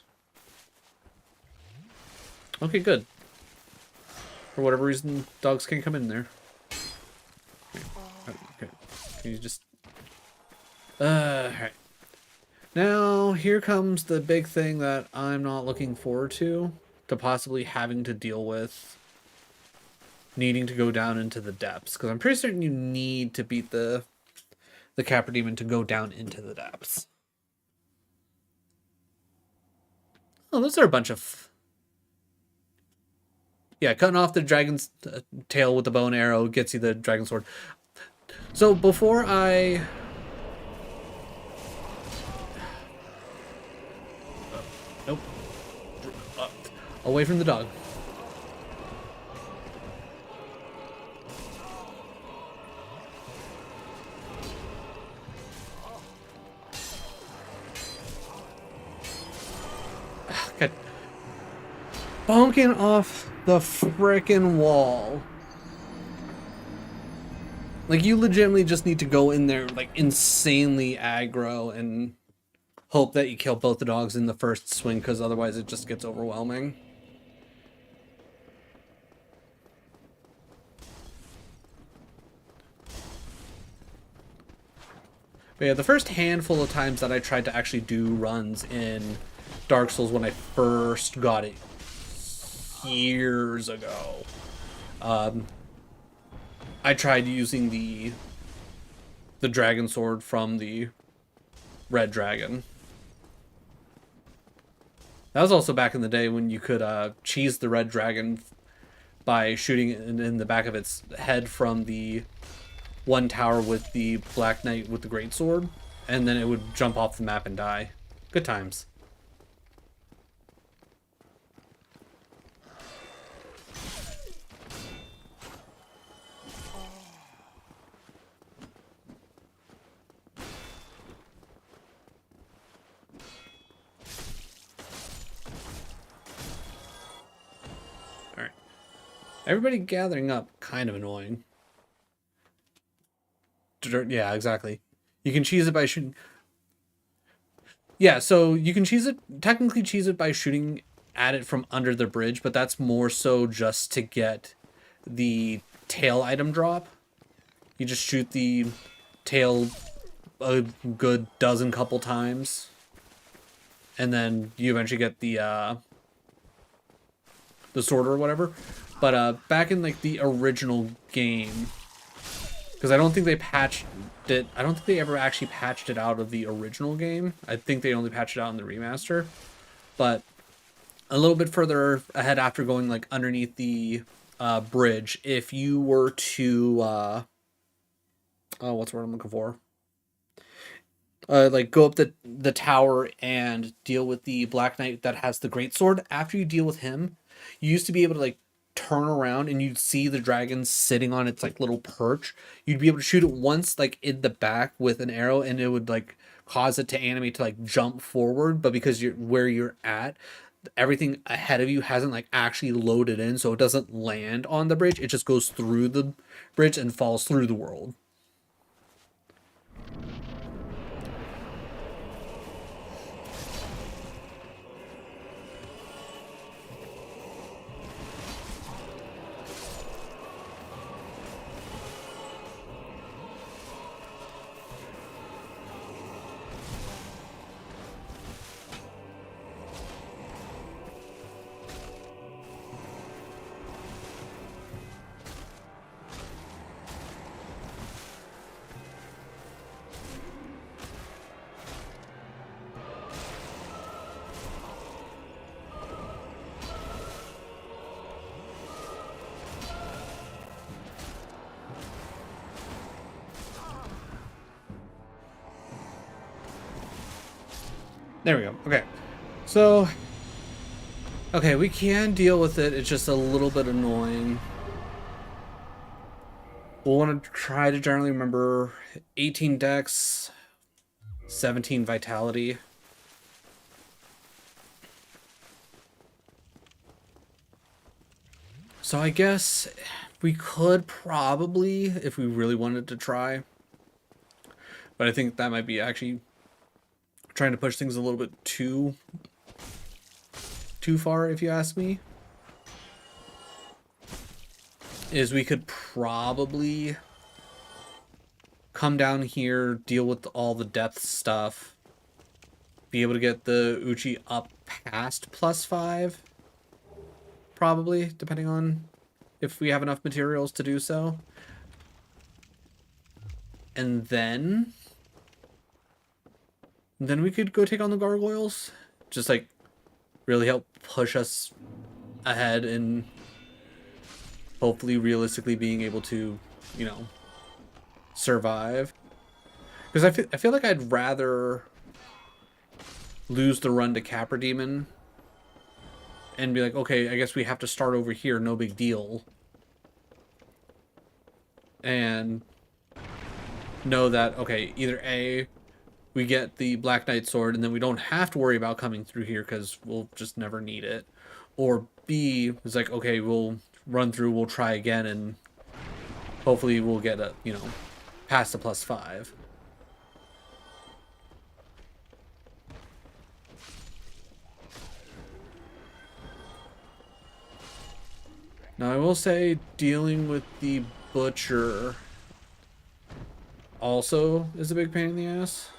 Okay, good. For whatever reason, dogs can't come in there. Okay. Can you just... alright. Now, here comes the big thing that I'm not looking forward to possibly having to deal with needing to go down into the depths. Because I'm pretty certain you need to beat the Capra Demon to go down into the depths. Oh, those are a bunch of... Yeah, cutting off the dragon's tail with the bow and arrow gets you the dragon sword. So before I... Nope. Away from the dog. God. Bonking off the frickin' wall. Like, you legitimately just need to go in there, like, insanely aggro and hope that you kill both the dogs in the first swing, because otherwise it just gets overwhelming. But yeah, the first handful of times that I tried to actually do runs in Dark Souls when I first got it years ago, I tried using the dragon sword from the red dragon. That was also back in the day when you could cheese the red dragon by shooting it in the back of its head from the one tower with the Black Knight with the great sword, and then it would jump off the map and die. Good times. All right, everybody gathering up, kind of annoying. Yeah, exactly. You can cheese it by shooting. Yeah, so you can technically cheese it by shooting at it from under the bridge, but that's more so just to get the tail item drop. You just shoot the tail a good couple times, and then you eventually get the sword or whatever. But back in like the original game, because I don't think they patched it. I don't think they ever actually patched it out of the original game. I think they only patched it out in the remaster. But a little bit further ahead, after going like underneath the bridge, if you were to oh, what's the word I'm looking for? Like go up the tower and deal with the Black Knight that has the great sword. After you deal with him, you used to be able to like turn around and you'd see the dragon sitting on its like little perch. You'd be able to shoot it once like in the back with an arrow, and it would like cause it to animate to like jump forward. But because you're where you're at, everything ahead of you hasn't like actually loaded in, so it doesn't land on the bridge. It just goes through the bridge and falls through the world. There we go. Okay. So, okay, we can deal with it. It's just a little bit annoying. We'll want to try to generally remember 18 dex, 17 vitality. So I guess we could probably, if we really wanted to try. But I think that might be actually trying to push things a little bit too far, if you ask me. Is we could probably come down here, deal with all the depth stuff, be able to get the Uchi up past +5, probably, depending on if we have enough materials to do so. And then we could go take on the gargoyles. Just like really help push us ahead and hopefully realistically being able to, you know, survive. Because I feel like I'd rather lose the run to Capra Demon and be like, okay, I guess we have to start over here, no big deal. And know that, okay, either A, we get the Black Knight sword and then we don't have to worry about coming through here because we'll just never need it. Or B, is like, okay, we'll run through, we'll try again, and hopefully we'll get a, you know, past the +5. Now I will say dealing with the Butcher also is a big pain in the ass.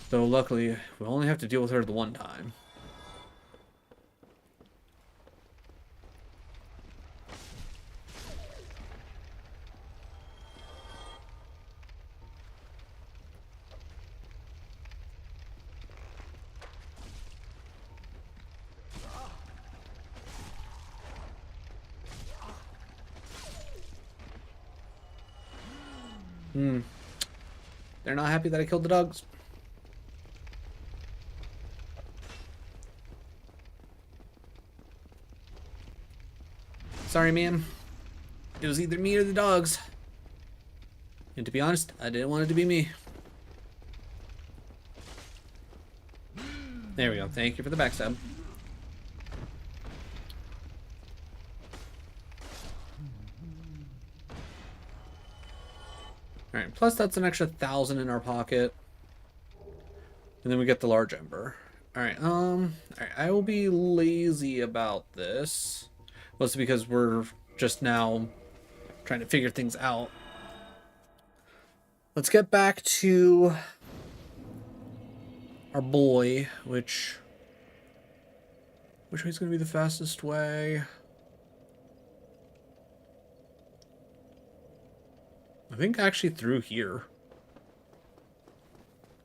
Though luckily, we only have to deal with her the one time. They're not happy that I killed the dogs. Sorry, man. It was either me or the dogs. And to be honest, I didn't want it to be me. There we go. Thank you for the backstab. Alright, plus that's an extra 1,000 in our pocket. And then we get the large ember. Alright, I will be lazy about this. Mostly because we're just now trying to figure things out. Let's get back to our boy, which way's gonna be the fastest way? I think actually through here.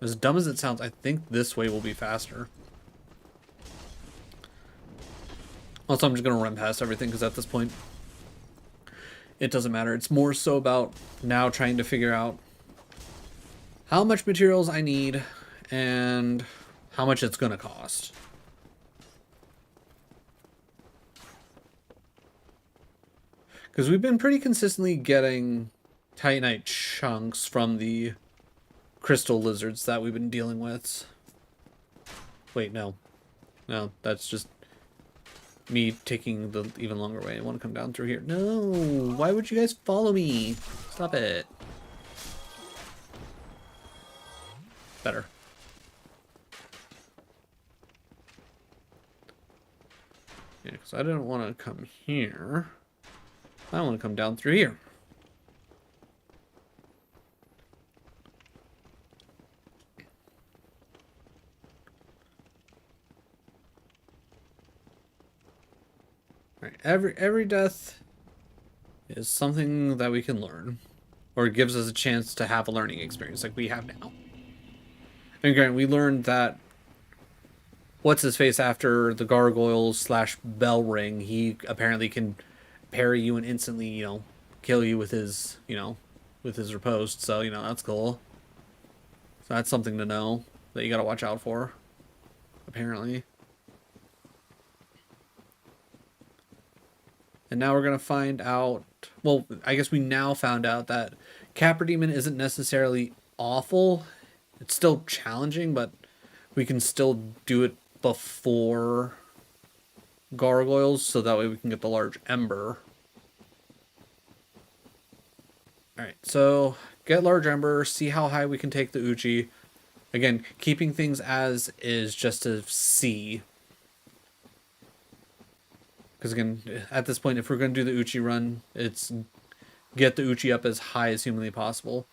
As dumb as it sounds, I think this way will be faster. Also, I'm just gonna run past everything because at this point, it doesn't matter. It's more so about now trying to figure out how much materials I need and how much it's gonna cost. Because we've been pretty consistently getting Titanite chunks from the crystal lizards that we've been dealing with. Wait, no. No, that's just me taking the even longer way. I want to come down through here. No! Why would you guys follow me? Stop it. Better. Yeah, because I didn't want to come here. I want to come down through here. Right, every death is something that we can learn, or it gives us a chance to have a learning experience like we have now. And granted, we learned that what's his face after the gargoyles / bell ring, he apparently can parry you and instantly, you know, kill you with his, you know, with his riposte. So, you know, that's cool. So that's something to know that you gotta watch out for, apparently. And now we're going to find out, well, I guess we now found out that Capra Demon isn't necessarily awful. It's still challenging, but we can still do it before gargoyles, so that way we can get the large ember. Alright, so get large ember, see how high we can take the Uchi. Again, keeping things as is just to see. Because again, at this point, if we're going to do the Uchi run, it's get the Uchi up as high as humanly possible.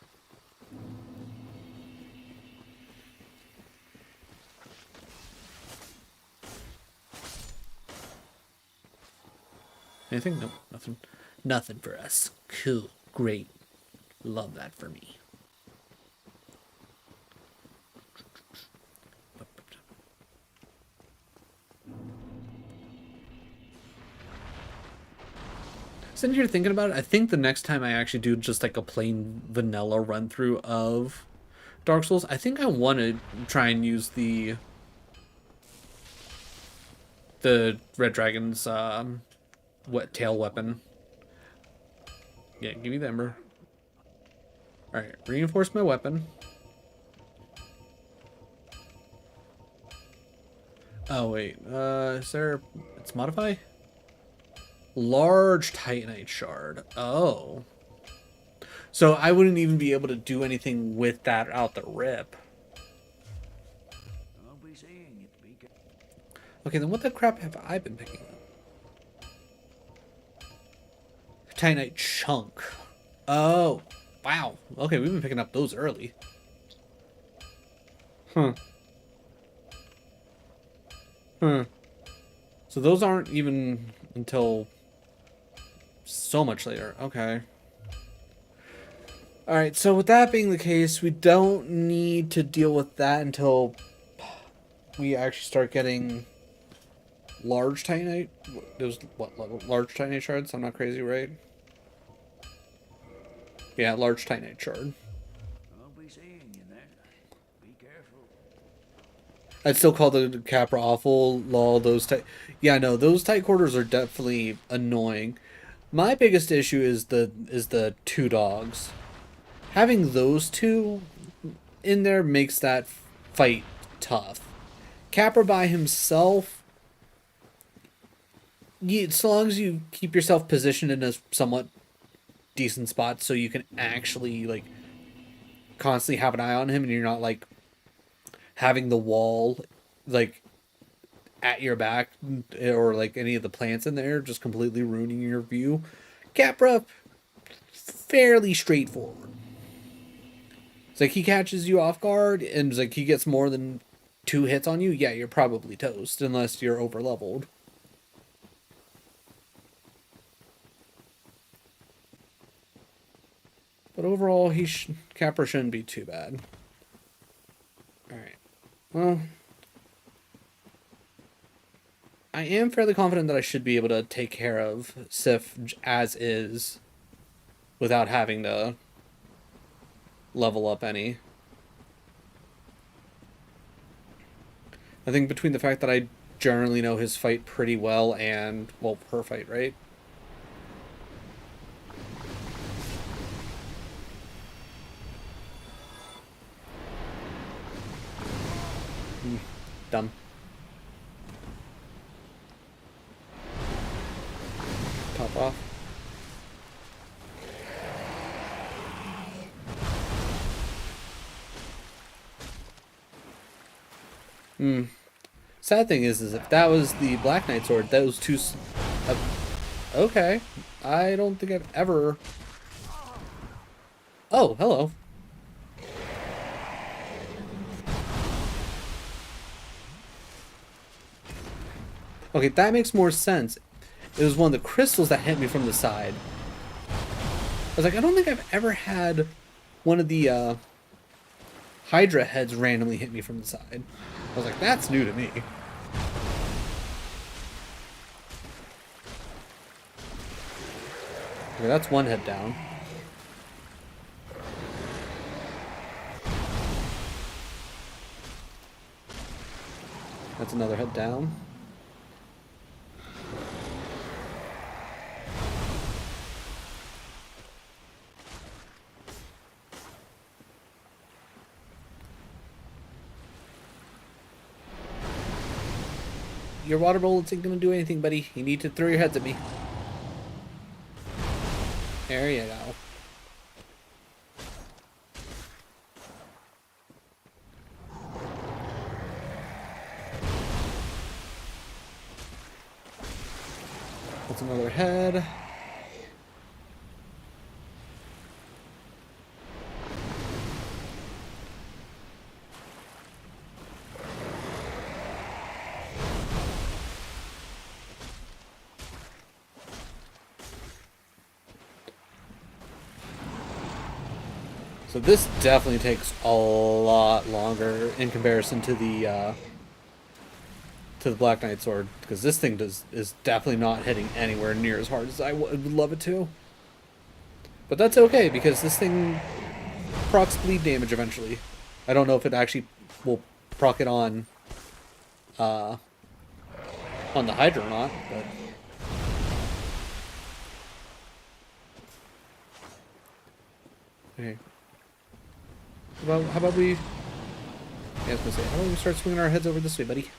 Anything? Nope, nothing. Nothing for us. Cool. Great. Love that for me. Sitting here thinking about it, I think the next time I actually do just like a plain vanilla run through of Dark Souls, I think I want to try and use the Red Dragon's tail weapon. Yeah, give me the ember. All right, reinforce my weapon. Oh wait, is there? It's modify. Large Titanite shard. Oh. So I wouldn't even be able to do anything with that out the rip. I'll be seeing it. Be careful. Okay, then what the crap have I been picking up? Titanite chunk. Oh. Wow. Okay, we've been picking up those early. Huh. Huh. So those aren't even until so much later. Okay. Alright, so with that being the case, we don't need to deal with that until we actually start getting large titanite. Those what level? Large titanite shards? I'm not crazy, right? Yeah, large titanite shard. I'll be seeing you then. Be careful. I'd still call the Capra awful. Lol, those tight. Yeah, no, those tight quarters are definitely annoying. My biggest issue is the two dogs. Having those two in there makes that fight tough. Capra by himself, so long as you keep yourself positioned in a somewhat decent spot so you can actually like constantly have an eye on him and you're not like having the wall like at your back or like any of the plants in there just completely ruining your view. Capra, fairly straightforward. It's like he catches you off guard and it's like he gets more than 2 hits on you, yeah, you're probably toast unless you're over leveled. But overall, Capra shouldn't be too bad. Alright. Well, I am fairly confident that I should be able to take care of Sif as is without having to level up any. I think between the fact that I generally know his fight pretty well and, well, her fight, right? Dumb. Top off. Sad thing is if that was the Black Knight sword, those two... okay. I don't think I've ever... Oh, hello. Okay, that makes more sense. It was one of the crystals that hit me from the side. I was like, I don't think I've ever had one of the Hydra heads randomly hit me from the side. I was like, that's new to me. Okay, that's one head down. That's another head down. Your water bullets ain't gonna do anything, buddy. You need to throw your heads at me. There you go. That's another head. So this definitely takes a lot longer in comparison to the to the Black Knight sword, because this thing is definitely not hitting anywhere near as hard as I would love it to. But that's okay, because this thing procs bleed damage eventually. I don't know if it actually will proc it on the Hydra or not, but... Okay. How about we... Yeah, I was gonna say, how about we start swinging our heads over this way, buddy?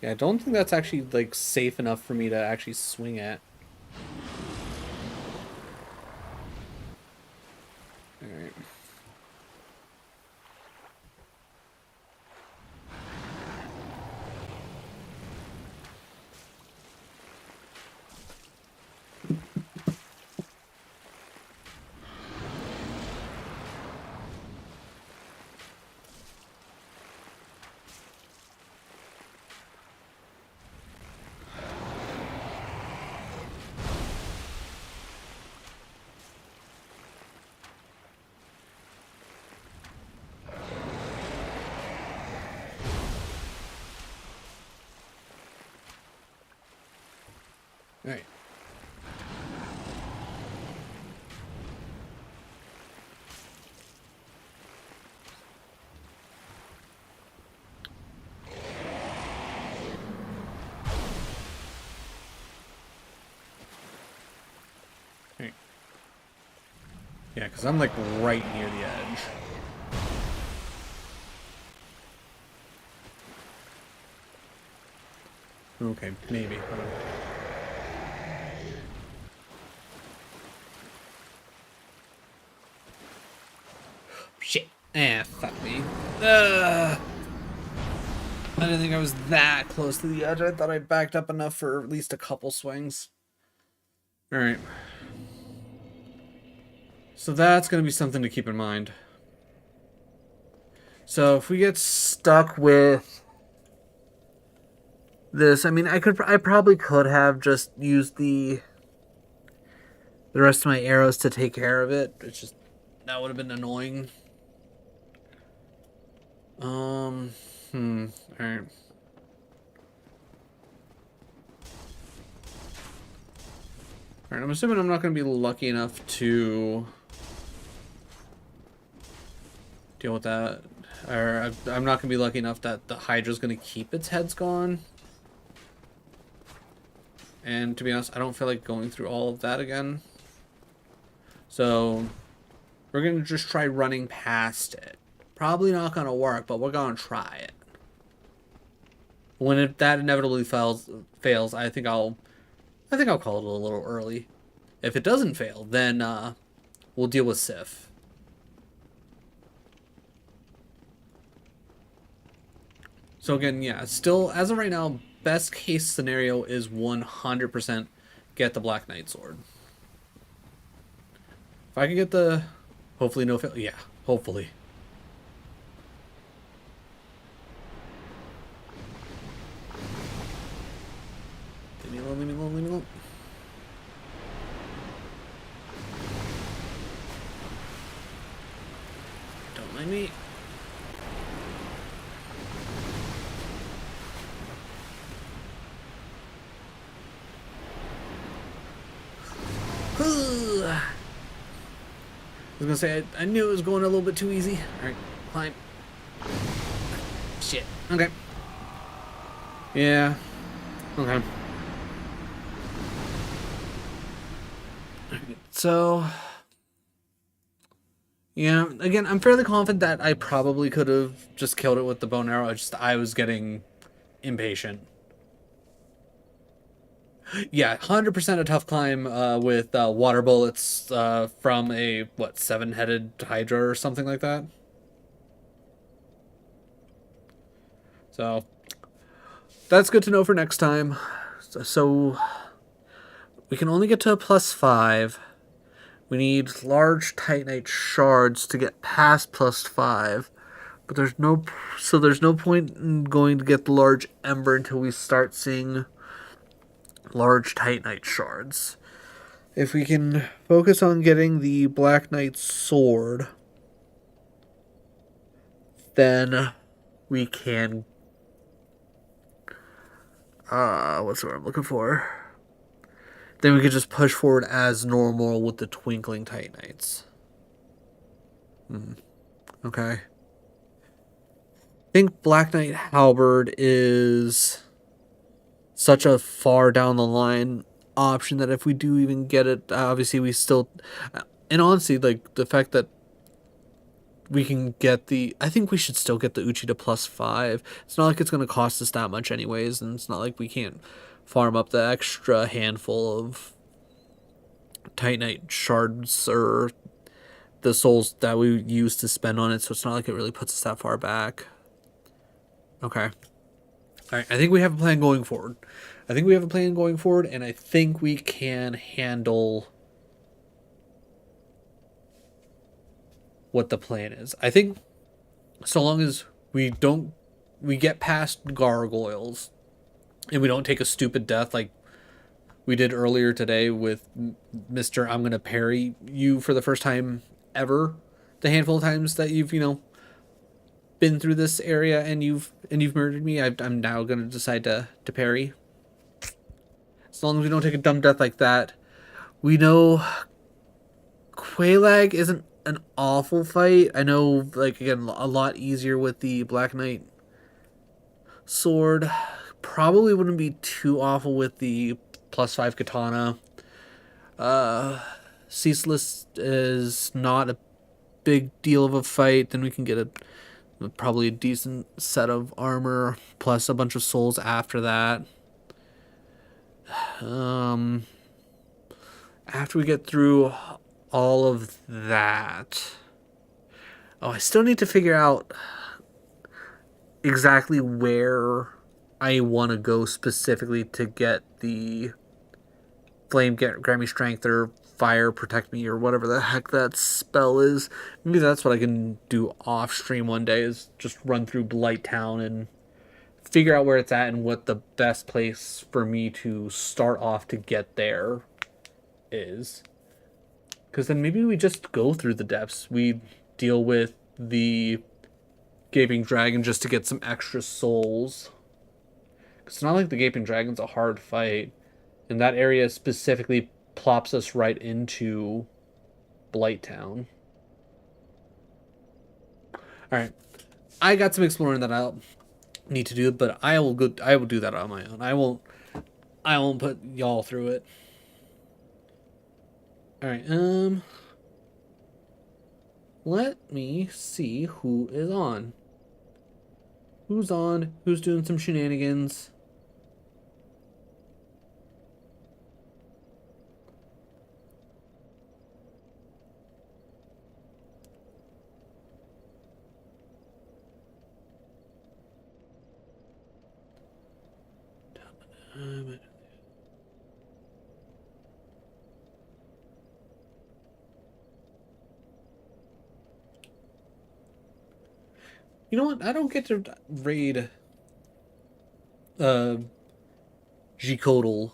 Yeah, I don't think that's actually, like, safe enough for me to actually swing at. Alright. Alright. Alright. Yeah, because I'm, like, right near the edge. Okay, maybe. Shit. Fuck me. I didn't think I was that close to the edge. I thought I backed up enough for at least a couple swings. Alright. So that's going to be something to keep in mind. So if we get stuck with this, I mean, I probably could have just used the rest of my arrows to take care of it. It's just, that would have been annoying. Alright. Alright, I'm assuming I'm not going to be lucky enough to deal with that. Or I'm not going to be lucky enough that the Hydra's going to keep its heads gone. And to be honest, I don't feel like going through all of that again. So we're going to just try running past it. Probably not going to work, but we're going to try it. When that inevitably fails, I think I'll call it a little early. If it doesn't fail, then we'll deal with Sif. So again, yeah, still, as of right now, best case scenario is 100% get the Black Knight sword. If I can get the... Hopefully no fail... Yeah, hopefully. Leave me alone, leave me alone, leave me alone. Don't mind me. I was gonna say, I knew it was going a little bit too easy. Alright, climb. Shit. Okay. Yeah. Okay. So... Yeah, again, I'm fairly confident that I probably could have just killed it with the bow and arrow. I was getting impatient. Yeah, 100% a tough climb with water bullets from a, what, seven-headed Hydra or something like that. So, that's good to know for next time. So we can only get to a +5. We need large titanite shards to get past +5. But there's no point in going to get the large ember until we start seeing large titanite shards. If we can focus on getting the Black Knight sword, then we can what's the word I'm looking for? Then we can just push forward as normal with the twinkling titanites. Okay. I think Black Knight Halberd is such a far down the line option that if we do even get it, obviously we still, and honestly, like the fact that we can get the, I think we should still get the Uchi to +5. It's not like it's going to cost us that much anyways, and it's not like we can't farm up the extra handful of Titanite shards or the souls that we use to spend on it, so it's not like it really puts us that far back. Okay. Alright, I think we have a plan going forward. And I think we can handle what the plan is. I think so long as we get past gargoyles and we don't take a stupid death like we did earlier today with Mr. I'm gonna parry you for the first time ever, the handful of times that you've, been through this area and you've murdered me. I'm now gonna decide to parry. As long as we don't take a dumb death like that. We know Quelaag isn't an awful fight. I know, like, again, a lot easier with the Black Knight sword. Probably wouldn't be too awful with the +5 katana. Ceaseless is not a big deal of a fight. Then we can get probably a decent set of armor plus a bunch of souls after that. After we get through all of that, I still need to figure out exactly where I want to go specifically to get the flame grant me strength or fire protect me or whatever the heck that spell is. Maybe that's what I can do off stream one day, is just run through Blight Town and figure out where it's at and what the best place for me to start off to get there is. Because then maybe we just go through the depths. We deal with the Gaping Dragon just to get some extra souls. It's not like the Gaping Dragon's a hard fight. And that area specifically plops us right into Blight Town. Alright. I got some exploring that I'll need to do, but I will do that on my own. I won't put y'all through it. Alright, let me see who is on. Who's on? Who's doing some shenanigans? You know what? I don't get to raid G-Codal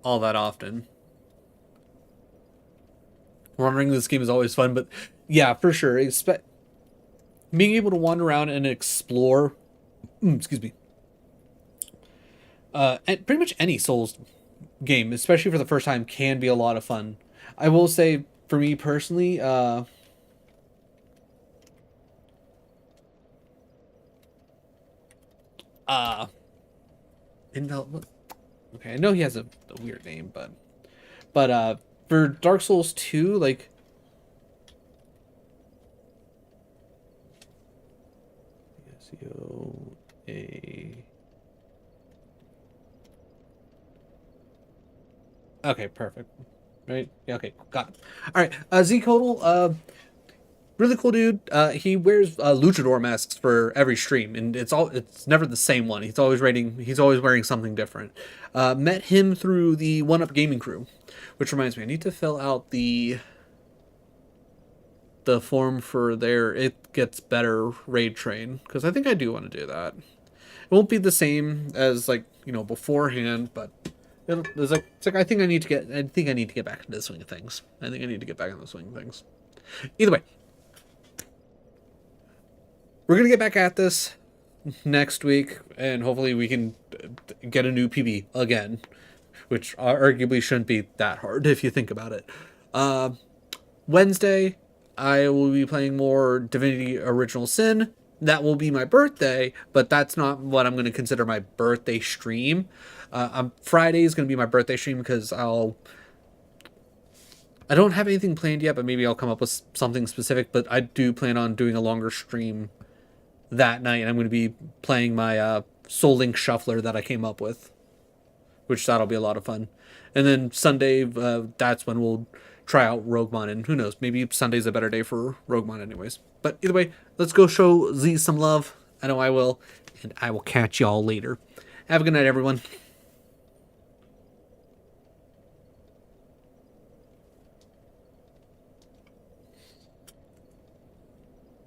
all that often. Wandering this game is always fun, but yeah, for sure. Being able to wander around and explore, excuse me, and pretty much any Souls game, especially for the first time, can be a lot of fun. I will say, for me personally, okay, I know he has a weird name, but for Dark Souls 2, like, SEO a Okay, perfect. Right? Yeah, okay, got it. All right, Z Codal, really cool dude. He wears luchador masks for every stream, and it's never the same one. He's always wearing something different. Met him through the One Up Gaming crew, which reminds me, I need to fill out the form for their It Gets Better raid train, because I think I do want to do that. It won't be the same as, like, beforehand, but it's like I think I need to get back into the swing of things. I think I need to get back into the swing of things. Either way, we're gonna get back at this next week, and hopefully we can get a new PB again, which arguably shouldn't be that hard if you think about it. Wednesday, I will be playing more Divinity Original Sin. That will be my birthday, but that's not what I'm going to consider my birthday stream. Friday is going to be my birthday stream because I don't have anything planned yet, but maybe I'll come up with something specific. But I do plan on doing a longer stream that night, and I'm going to be playing my Soul Link Shuffler that I came up with, which that'll be a lot of fun. And then Sunday, that's when we'll try out Roguemon, and who knows, maybe Sunday's a better day for Roguemon anyways. But either way, let's go show Z some love. I know I will, and I will catch y'all later. Have a good night, everyone.